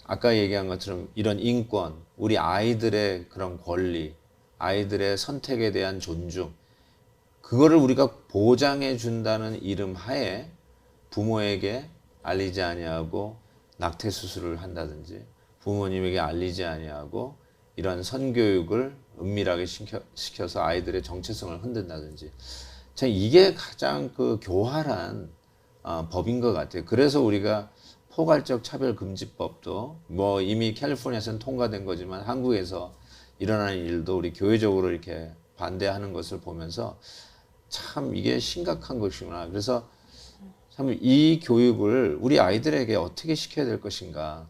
아까 얘기한 것처럼 이런 인권, 우리 아이들의 그런 권리, 아이들의 선택에 대한 존중, 그거를 우리가 보장해 준다는 이름 하에 부모에게 알리지 아니하고 낙태 수술을 한다든지 부모님에게 알리지 아니하고 이런 선교육을 은밀하게 시켜서 아이들의 정체성을 흔든다든지 참 이게 가장 그 교활한 법인 것 같아요. 그래서 우리가 포괄적 차별금지법도 뭐 이미 캘리포니아에서는 통과된 거지만 한국에서 일어나는 일도 우리 교회적으로 이렇게 반대하는 것을 보면서 참 이게 심각한 것이구나. 그래서 참 이 교육을 우리 아이들에게 어떻게 시켜야 될 것인가.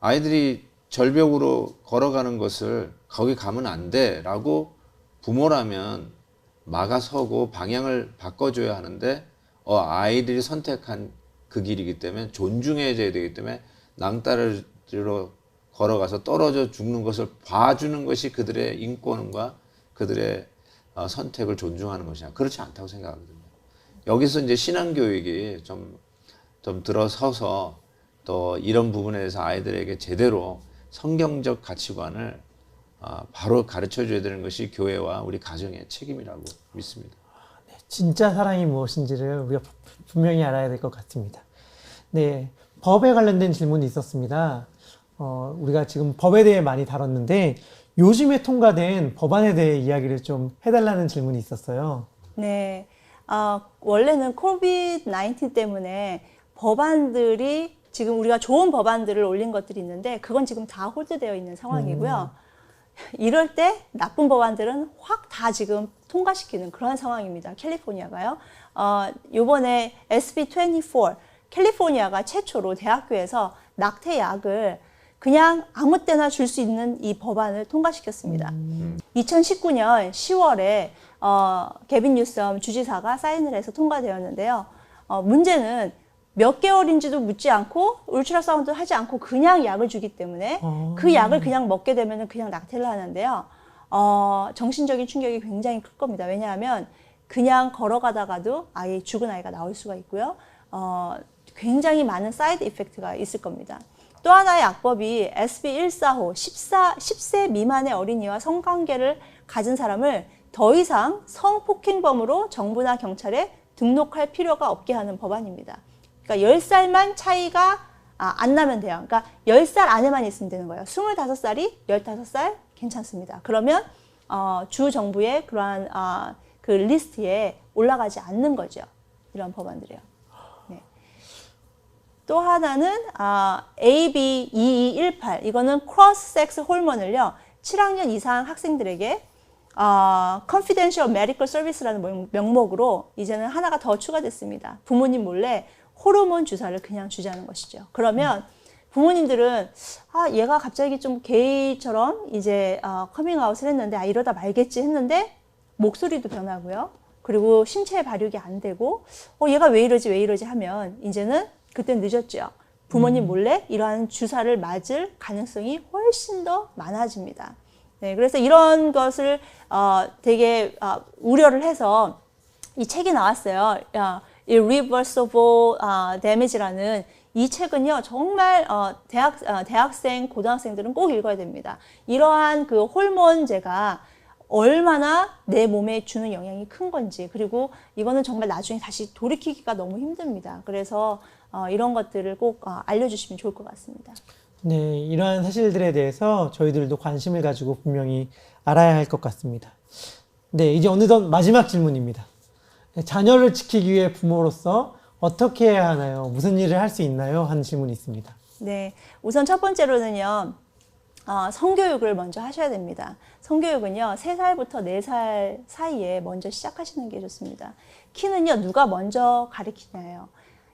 아이들이 절벽으로 걸어가는 것을 거기 가면 안 돼라고 부모라면 막아서고 방향을 바꿔줘야 하는데 아이들이 선택한 그 길이기 때문에 존중해줘야 되기 때문에 낭떠러지로 걸어가서 떨어져 죽는 것을 봐주는 것이 그들의 인권과 그들의 선택을 존중하는 것이냐. 그렇지 않다고 생각하거든요. 여기서 이제 신앙교육이 좀 들어서서 또 이런 부분에 대해서 아이들에게 제대로 성경적 가치관을 바로 가르쳐줘야 되는 것이 교회와 우리 가정의 책임이라고 믿습니다. 진짜 사랑이 무엇인지를 우리가 분명히 알아야 될 것 같습니다. 네, 법에 관련된 질문이 있었습니다. 우리가 지금 법에 대해 많이 다뤘는데 요즘에 통과된 법안에 대해 이야기를 좀 해달라는 질문이 있었어요. 네, 원래는 코비드-19 때문에 법안들이 지금 우리가 좋은 법안들을 올린 것들이 있는데 그건 지금 다 홀드되어 있는 상황이고요. 이럴 때 나쁜 법안들은 확 다 지금 통과시키는 그런 상황입니다. 캘리포니아가요. 요번에 SB24, 캘리포니아가 최초로 대학교에서 낙태약을 그냥 아무 때나 줄 수 있는 이 법안을 통과시켰습니다. 2019년 10월에 개빈 뉴섬 주지사가 사인을 해서 통과되었는데요. 문제는 몇 개월인지도 묻지 않고 울트라사운드 하지 않고 그냥 약을 주기 때문에 그 약을 그냥 먹게 되면 그냥 낙태를 하는데요. 정신적인 충격이 굉장히 클 겁니다. 왜냐하면 그냥 걸어가다가도 죽은 아이가 나올 수가 있고요. 굉장히 많은 사이드 이펙트가 있을 겁니다. 또 하나의 악법이 SB145, 10세 미만의 어린이와 성관계를 가진 사람을 더 이상 성폭행범으로 정부나 경찰에 등록할 필요가 없게 하는 법안입니다. 그러니까 10살만 차이가 안 나면 돼요. 그러니까 10살 안에만 있으면 되는 거예요. 25살이 15살 괜찮습니다. 그러면 주 정부의 그러한 그 리스트에 올라가지 않는 거죠. 이런 법안들이요. 네. 또 하나는 AB2218 이거는 크로스 섹스 호르몬을요 7학년 이상 학생들에게 confidential medical service라는 명목으로 이제는 하나가 더 추가됐습니다. 부모님 몰래 호르몬 주사를 그냥 주자는 것이죠. 그러면 부모님들은 얘가 갑자기 좀 게이처럼 이제 커밍아웃을 했는데 이러다 말겠지 했는데 목소리도 변하고요. 그리고 신체 발육이 안 되고 얘가 왜 이러지 하면 이제는 그땐 늦었죠. 부모님 몰래 이러한 주사를 맞을 가능성이 훨씬 더 많아집니다. 네, 그래서 이런 것을 되게 우려를 해서 이 책이 나왔어요. Irreversible Damage라는 이 책은요 정말 대학생, 고등학생들은 꼭 읽어야 됩니다. 이러한 그 호르몬제가 얼마나 내 몸에 주는 영향이 큰 건지, 그리고 이거는 정말 나중에 다시 돌이키기가 너무 힘듭니다. 그래서 이런 것들을 꼭 알려주시면 좋을 것 같습니다. 네, 이러한 사실들에 대해서 저희들도 관심을 가지고 분명히 알아야 할 것 같습니다. 네, 이제 어느덧 마지막 질문입니다. 자녀를 지키기 위해 부모로서 어떻게 해야 하나요? 무슨 일을 할 수 있나요? 하는 질문이 있습니다. 네, 우선 첫 번째로는요, 성교육을 먼저 하셔야 됩니다. 성교육은요, 3살부터 4살 사이에 먼저 시작하시는 게 좋습니다. 키는요, 누가 먼저 가르치나요?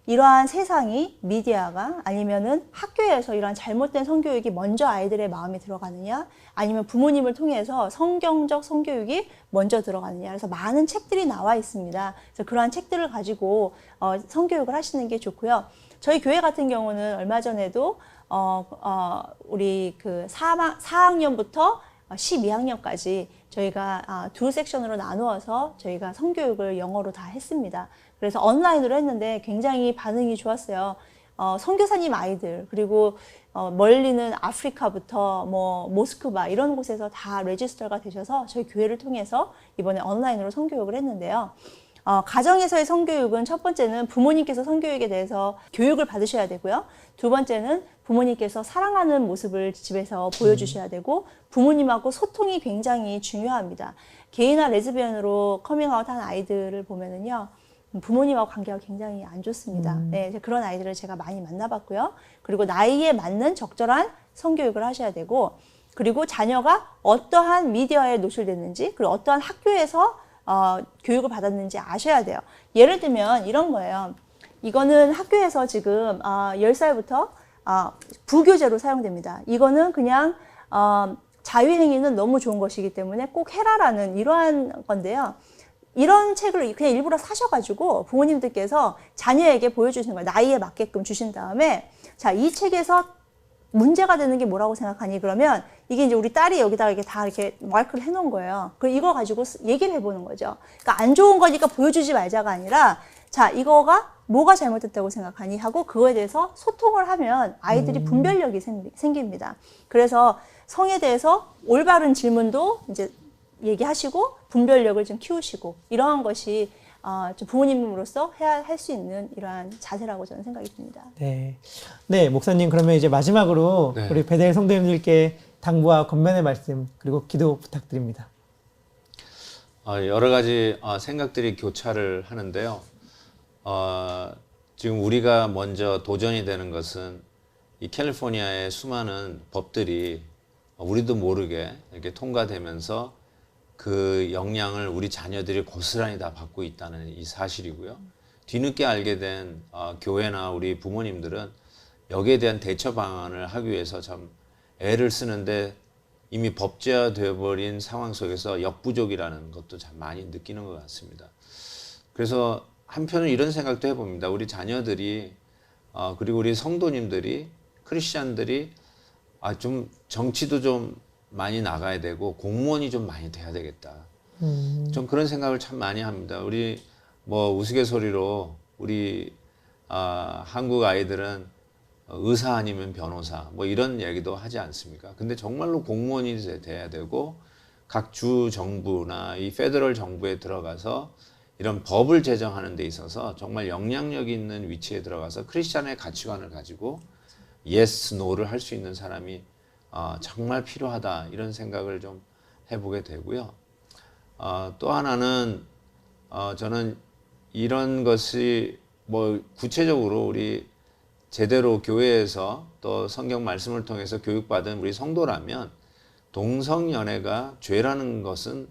이러한 세상이 미디어가 아니면은 학교에서 이러한 잘못된 성교육이 먼저 아이들의 마음에 들어가느냐, 아니면 부모님을 통해서 성경적 성교육이 먼저 들어가느냐. 그래서 많은 책들이 나와 있습니다. 그래서 그러한 책들을 가지고 성교육을 하시는 게 좋고요. 저희 교회 같은 경우는 얼마 전에도 우리 그 4학년부터 12학년까지 저희가 두 섹션으로 나누어서 저희가 성교육을 영어로 다 했습니다. 그래서 온라인으로 했는데 굉장히 반응이 좋았어요. 선교사님 아이들, 그리고 멀리는 아프리카부터 뭐 모스크바 이런 곳에서 다 레지스터가 되셔서 저희 교회를 통해서 이번에 온라인으로 성교육을 했는데요. 가정에서의 성교육은 첫 번째는 부모님께서 성교육에 대해서 교육을 받으셔야 되고요. 두 번째는 부모님께서 사랑하는 모습을 집에서 보여주셔야 되고, 부모님하고 소통이 굉장히 중요합니다. 게이나 레즈비언으로 커밍아웃 한 아이들을 보면은요, 부모님하고 관계가 굉장히 안 좋습니다. 네, 그런 아이들을 제가 많이 만나봤고요. 그리고 나이에 맞는 적절한 성교육을 하셔야 되고, 그리고 자녀가 어떠한 미디어에 노출됐는지, 그리고 어떠한 학교에서 교육을 받았는지 아셔야 돼요. 예를 들면 이런 거예요. 이거는 학교에서 지금 10살부터 부교재로 사용됩니다. 이거는 그냥 자유행위는 너무 좋은 것이기 때문에 꼭 해라라는 이러한 건데요. 이런 책을 그냥 일부러 사셔가지고 부모님들께서 자녀에게 보여주시는 거예요. 나이에 맞게끔 주신 다음에, 자, 이 책에서 문제가 되는 게 뭐라고 생각하니? 그러면 이게 이제 우리 딸이 여기다가 이렇게 다 이렇게 마크를 해놓은 거예요. 그리고 이거 가지고 얘기를 해보는 거죠. 그러니까 안 좋은 거니까 보여주지 말자가 아니라, 자, 이거가 뭐가 잘못됐다고 생각하니? 하고 그거에 대해서 소통을 하면 아이들이 분별력이 생깁니다. 그래서 성에 대해서 올바른 질문도 이제 얘기하시고 분별력을 좀 키우시고, 이러한 것이 좀 부모님으로서 해야 할 수 있는 이러한 자세라고 저는 생각이 듭니다. 네. 네, 목사님, 그러면 이제 마지막으로 네. 우리 베델 성도님들께 당부와 권면의 말씀, 그리고 기도 부탁드립니다. 여러 가지 생각들이 교차를 하는데요. 지금 우리가 먼저 도전이 되는 것은 이 캘리포니아의 수많은 법들이 우리도 모르게 이렇게 통과되면서 그 영향을 우리 자녀들이 고스란히 다 받고 있다는 이 사실이고요. 뒤늦게 알게 된 교회나 우리 부모님들은 여기에 대한 대처 방안을 하기 위해서 참 애를 쓰는데 이미 법제화되어 버린 상황 속에서 역부족이라는 것도 참 많이 느끼는 것 같습니다. 그래서 한편은 이런 생각도 해봅니다. 우리 자녀들이 그리고 우리 성도님들이, 크리스찬들이 좀 정치도 좀 많이 나가야 되고 공무원이 좀 많이 돼야 되겠다. 좀 그런 생각을 참 많이 합니다. 우리 뭐 우스갯소리로 우리 한국 아이들은 의사 아니면 변호사 뭐 이런 얘기도 하지 않습니까? 근데 정말로 공무원이 돼야 되고 각 주 정부나 이 페더럴 정부에 들어가서 이런 법을 제정하는 데 있어서 정말 영향력 있는 위치에 들어가서 크리스찬의 가치관을 가지고 yes, no를 할 수 있는 사람이 정말 필요하다, 이런 생각을 좀 해보게 되고요. 또 하나는 저는 이런 것이 뭐 구체적으로 우리 제대로 교회에서 또 성경 말씀을 통해서 교육받은 우리 성도라면 동성연애가 죄라는 것은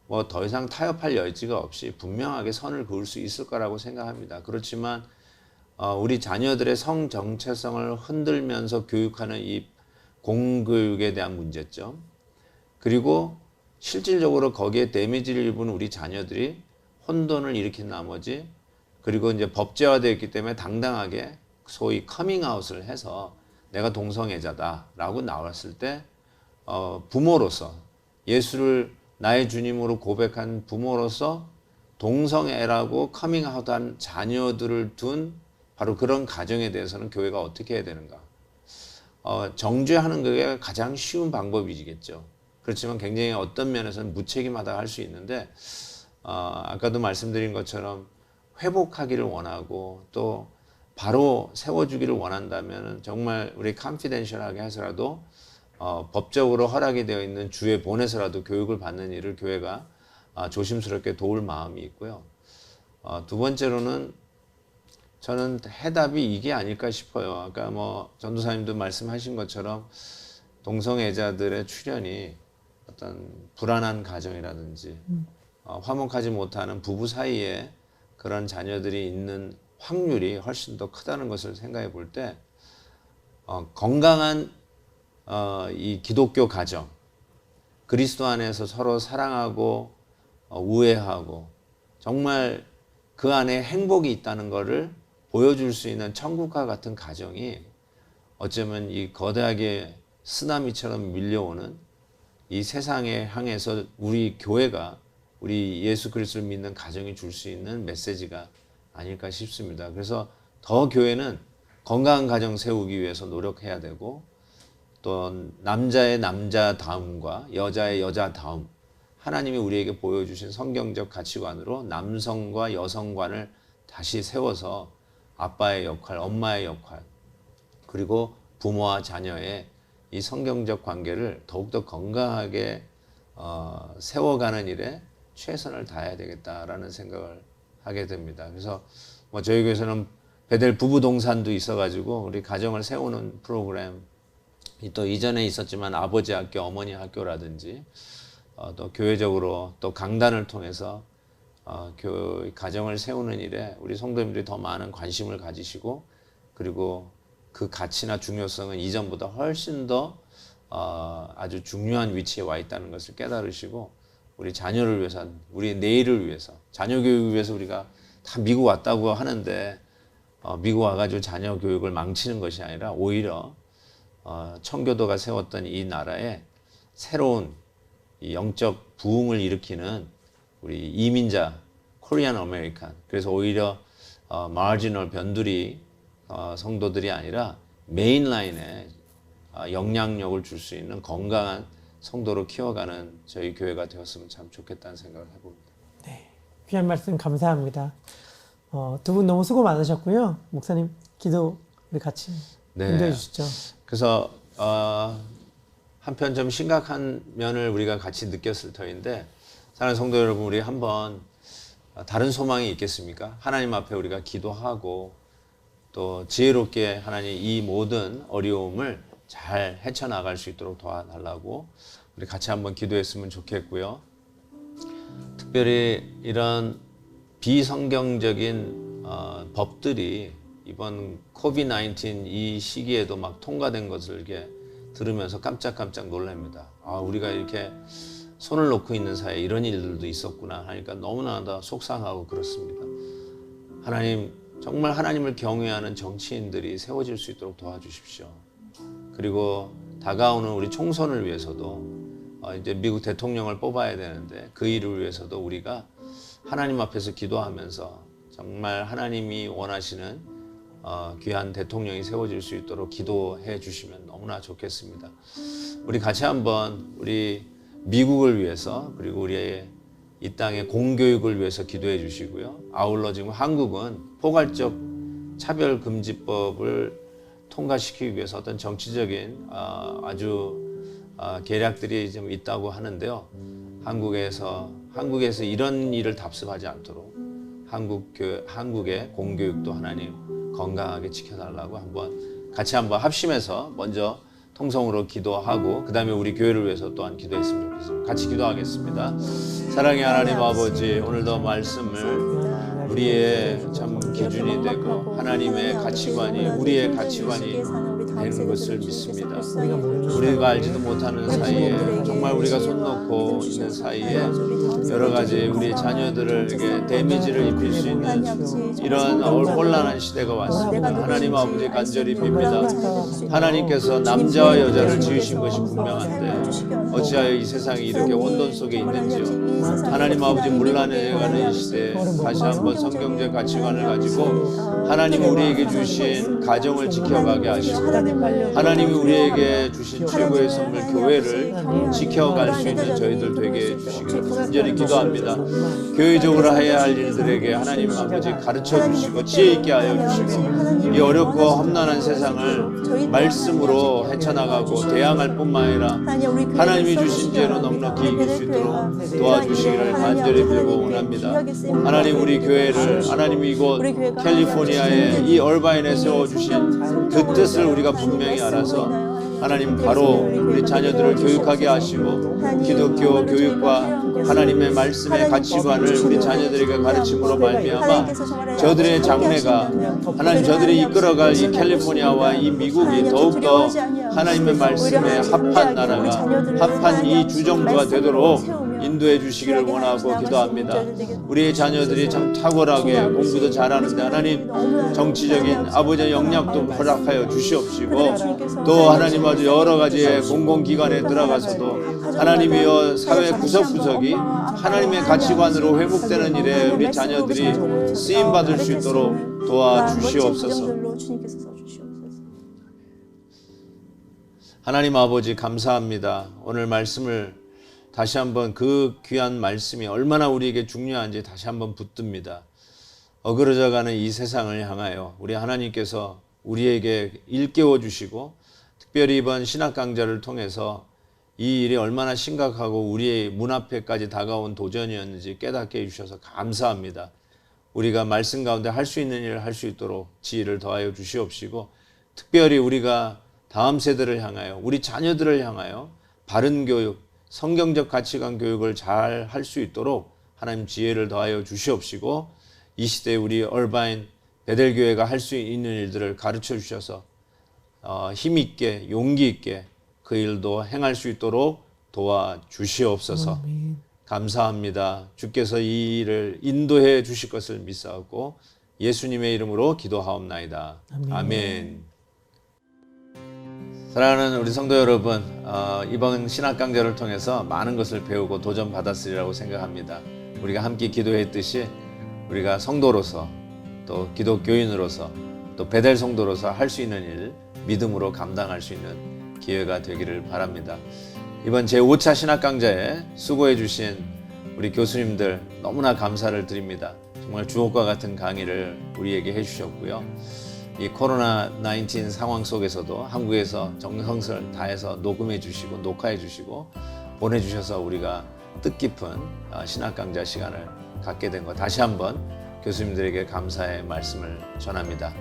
뭐 더 이상 타협할 여지가 없이 분명하게 선을 그을 수 있을 거라고 생각합니다. 그렇지만 우리 자녀들의 성 정체성을 흔들면서 교육하는 이 공교육에 대한 문제점, 그리고 실질적으로 거기에 데미지를 입은 우리 자녀들이 혼돈을 일으킨 나머지, 그리고 이제 법제화되어 있기 때문에 당당하게 소위 커밍아웃을 해서 내가 동성애자다라고 나왔을 때 부모로서 예수를 나의 주님으로 고백한 부모로서 동성애라고 커밍아웃한 자녀들을 둔 바로 그런 가정에 대해서는 교회가 어떻게 해야 되는가? 정죄하는 게 가장 쉬운 방법이겠죠. 그렇지만 굉장히 어떤 면에서는 무책임하다 할 수 있는데 아까도 말씀드린 것처럼 회복하기를 원하고 또 바로 세워주기를 원한다면 정말 우리 컨피덴셜하게 해서라도 법적으로 허락이 되어 있는 주에 보내서라도 교육을 받는 일을 교회가 조심스럽게 도울 마음이 있고요. 두 번째로는 저는 해답이 이게 아닐까 싶어요. 아까 뭐 전도사님도 말씀하신 것처럼 동성애자들의 출현이 어떤 불안한 가정이라든지 화목하지 못하는 부부 사이에 그런 자녀들이 있는 확률이 훨씬 더 크다는 것을 생각해 볼 때 건강한 이 기독교 가정, 그리스도 안에서 서로 사랑하고 우애하고 정말 그 안에 행복이 있다는 것을 보여줄 수 있는 천국과 같은 가정이 어쩌면 이 거대하게 쓰나미처럼 밀려오는 이 세상에 향해서 우리 교회가 우리 예수 그리스도를 믿는 가정이 줄 수 있는 메시지가 아닐까 싶습니다. 그래서 더 교회는 건강한 가정 세우기 위해서 노력해야 되고 또 남자의 남자다움과 여자의 여자다움, 하나님이 우리에게 보여주신 성경적 가치관으로 남성과 여성관을 다시 세워서 아빠의 역할, 엄마의 역할, 그리고 부모와 자녀의 이 성경적 관계를 더욱더 건강하게 세워가는 일에 최선을 다해야 되겠다라는 생각을 하게 됩니다. 그래서 뭐 저희 교회에서는 베델 부부 동산도 있어가지고 우리 가정을 세우는 프로그램, 또 이전에 있었지만 아버지 학교, 어머니 학교라든지 또 교회적으로 또 강단을 통해서 가정을 세우는 일에 우리 성도님들이 더 많은 관심을 가지시고 그리고 그 가치나 중요성은 이전보다 훨씬 더 아주 중요한 위치에 와 있다는 것을 깨달으시고 우리 자녀를 위해서, 우리 내일을 위해서, 자녀 교육을 위해서 우리가 다 미국 왔다고 하는데 미국 와가지고 자녀 교육을 망치는 것이 아니라 오히려 청교도가 세웠던 이 나라에 새로운 이 영적 부흥을 일으키는 우리 이민자, 코리안 아메리칸, 그래서 오히려 마지널 변두리 성도들이 아니라 메인라인에 영향력을 줄 수 있는 건강한 성도로 키워가는 저희 교회가 되었으면 참 좋겠다는 생각을 해봅니다. 네, 귀한 말씀 감사합니다. 두 분 너무 수고 많으셨고요. 목사님 기도 우리 같이 인도해 주시죠. 그래서 한편 좀 심각한 면을 우리가 같이 느꼈을 터인데 사랑하는 성도 여러분, 우리 한번 다른 소망이 있겠습니까? 하나님 앞에 우리가 기도하고 또 지혜롭게 하나님 이 모든 어려움을 잘 헤쳐나갈 수 있도록 도와달라고 우리 같이 한번 기도했으면 좋겠고요. 특별히 이런 비성경적인 법들이 이번 코비드-19 이 시기에도 막 통과된 것을 이렇게 들으면서 깜짝깜짝 놀랍니다. 우리가 이렇게 손을 놓고 있는 사이에 이런 일들도 있었구나 하니까 너무나 속상하고 그렇습니다. 하나님, 정말 하나님을 경외하는 정치인들이 세워질 수 있도록 도와주십시오. 그리고 다가오는 우리 총선을 위해서도 이제 미국 대통령을 뽑아야 되는데 그 일을 위해서도 우리가 하나님 앞에서 기도하면서 정말 하나님이 원하시는 귀한 대통령이 세워질 수 있도록 기도해 주시면 너무나 좋겠습니다. 우리 같이 한번 우리 미국을 위해서 그리고 우리의 이 땅의 공교육을 위해서 기도해 주시고요. 아울러 지금 한국은 포괄적 차별금지법을 통과시키기 위해서 어떤 정치적인 아주 계략들이 좀 있다고 하는데요. 한국에서 이런 일을 답습하지 않도록 한국의 공교육도 하나님 건강하게 지켜달라고 같이 한번 합심해서 먼저 통성으로 기도하고 그 다음에 우리 교회를 위해서 또한 기도했으면 좋겠습니다. 같이 기도하겠습니다. 사랑의 하나님 아버지, 오늘도 말씀을 우리의 참 기준이 되고 하나님의 가치관이 우리의 가치관이 되는 것을 믿습니다. 우리가 알지도 못하는 사이에 정말 우리가 손 놓고 있는 사이에 여러 가지 우리 자녀들에게 데미지를 입힐 수 있는 이런 혼란한 시대가 왔습니다. 하나님 아버지 간절히 빕니다. 하나님께서 남자와 여자를 지으신 것이 분명한데 어찌하여 이 세상이 이렇게 혼돈 속에 있는지요. 하나님 아버지 문란해 가는 이 시대에 다시 한번 성경적 가치관을 가지고 하나님 하나님이 우리에게 주신 가정을 지켜가게 하시고 하나님이 우리에게 주신 최고의 선물 교회를 지켜갈 수 있는 저희들 되게 해주시기를 간절히 기도합니다. 교회적으로 해야 할 일들에게 하나님 아버지 가르쳐 주시고 지혜 있게 하여 주시고 이 어렵고 험난한 세상을 말씀으로 헤쳐나가고 대항할 뿐만 아니라 하나님이 주신 지혜로 넉넉히 이길 수 있도록 도와주시기를 간절히 빌고 원합니다. 하나님 우리 교회를 하나님이 이곳 캘리포니아의 이 얼바인에 세워주신 그 뜻을 우리가 분명히 알아서 하나님 바로 우리 자녀들을 교육하게 하시고 기독교 교육과 하나님의 말씀의 가치관을 우리 자녀들에게 가르침으로 말미암아 저들의 장래가 하나님 저들이 이끌어갈 이 캘리포니아와 이 미국이 더욱더 하나님의 말씀에 합한 나라가 합한 이 주정부가 되도록 인도해 주시기를 원하고 기도합니다. 우리의 자녀들이 참 탁월하게 공부도 잘하는데 하나님 정치적인 아버지의 영향도 허락하여 주시옵시고 또 하나님 아주 여러 가지의 공공기관에 들어가서도 하나님이여 사회 구석구석이 하나님의 가치관으로 회복되는 일에 우리 자녀들이 쓰임받을 수 있도록 도와주시옵소서. 하나님 아버지 감사합니다. 오늘 말씀을 다시 한번 그 귀한 말씀이 얼마나 우리에게 중요한지 다시 한번 붙듭니다. 어그러져가는 이 세상을 향하여 우리 하나님께서 우리에게 일깨워 주시고 특별히 이번 신학 강좌를 통해서 이 일이 얼마나 심각하고 우리의 문 앞에까지 다가온 도전이었는지 깨닫게 해주셔서 감사합니다. 우리가 말씀 가운데 할 수 있는 일을 할 수 있도록 지혜를 더하여 주시옵시고 특별히 우리가 다음 세대를 향하여 우리 자녀들을 향하여 바른 교육, 성경적 가치관 교육을 잘 할 수 있도록 하나님 지혜를 더하여 주시옵시고 이 시대에 우리 얼바인 베델교회가 할 수 있는 일들을 가르쳐 주셔서 힘있게 용기 있게 그 일도 행할 수 있도록 도와주시옵소서. 감사합니다. 주께서 이 일을 인도해 주실 것을 믿사오고 예수님의 이름으로 기도하옵나이다. 아멘. 사랑하는 우리 성도 여러분, 이번 신학 강좌를 통해서 많은 것을 배우고 도전받았으리라고 생각합니다. 우리가 함께 기도했듯이 우리가 성도로서 또 기독교인으로서 또 베델 성도로서 할 수 있는 일 믿음으로 감당할 수 있는 기회가 되기를 바랍니다. 이번 제5차 신학 강좌에 수고해 주신 우리 교수님들 너무나 감사를 드립니다. 정말 주옥과 같은 강의를 우리에게 해주셨고요. 이 코로나19 상황 속에서도 한국에서 정성을 다해서 녹음해 주시고 녹화해 주시고 보내주셔서 우리가 뜻깊은 신학 강좌 시간을 갖게 된 것 다시 한번 교수님들에게 감사의 말씀을 전합니다.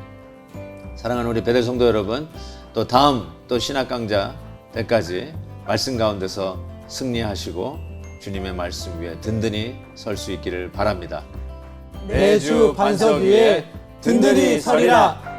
사랑하는 우리 베델 성도 여러분, 또 다음 또 신학 강좌 때까지 말씀 가운데서 승리하시고 주님의 말씀 위에 든든히 설 수 있기를 바랍니다. 매주 반석 위에 든든히 서리라.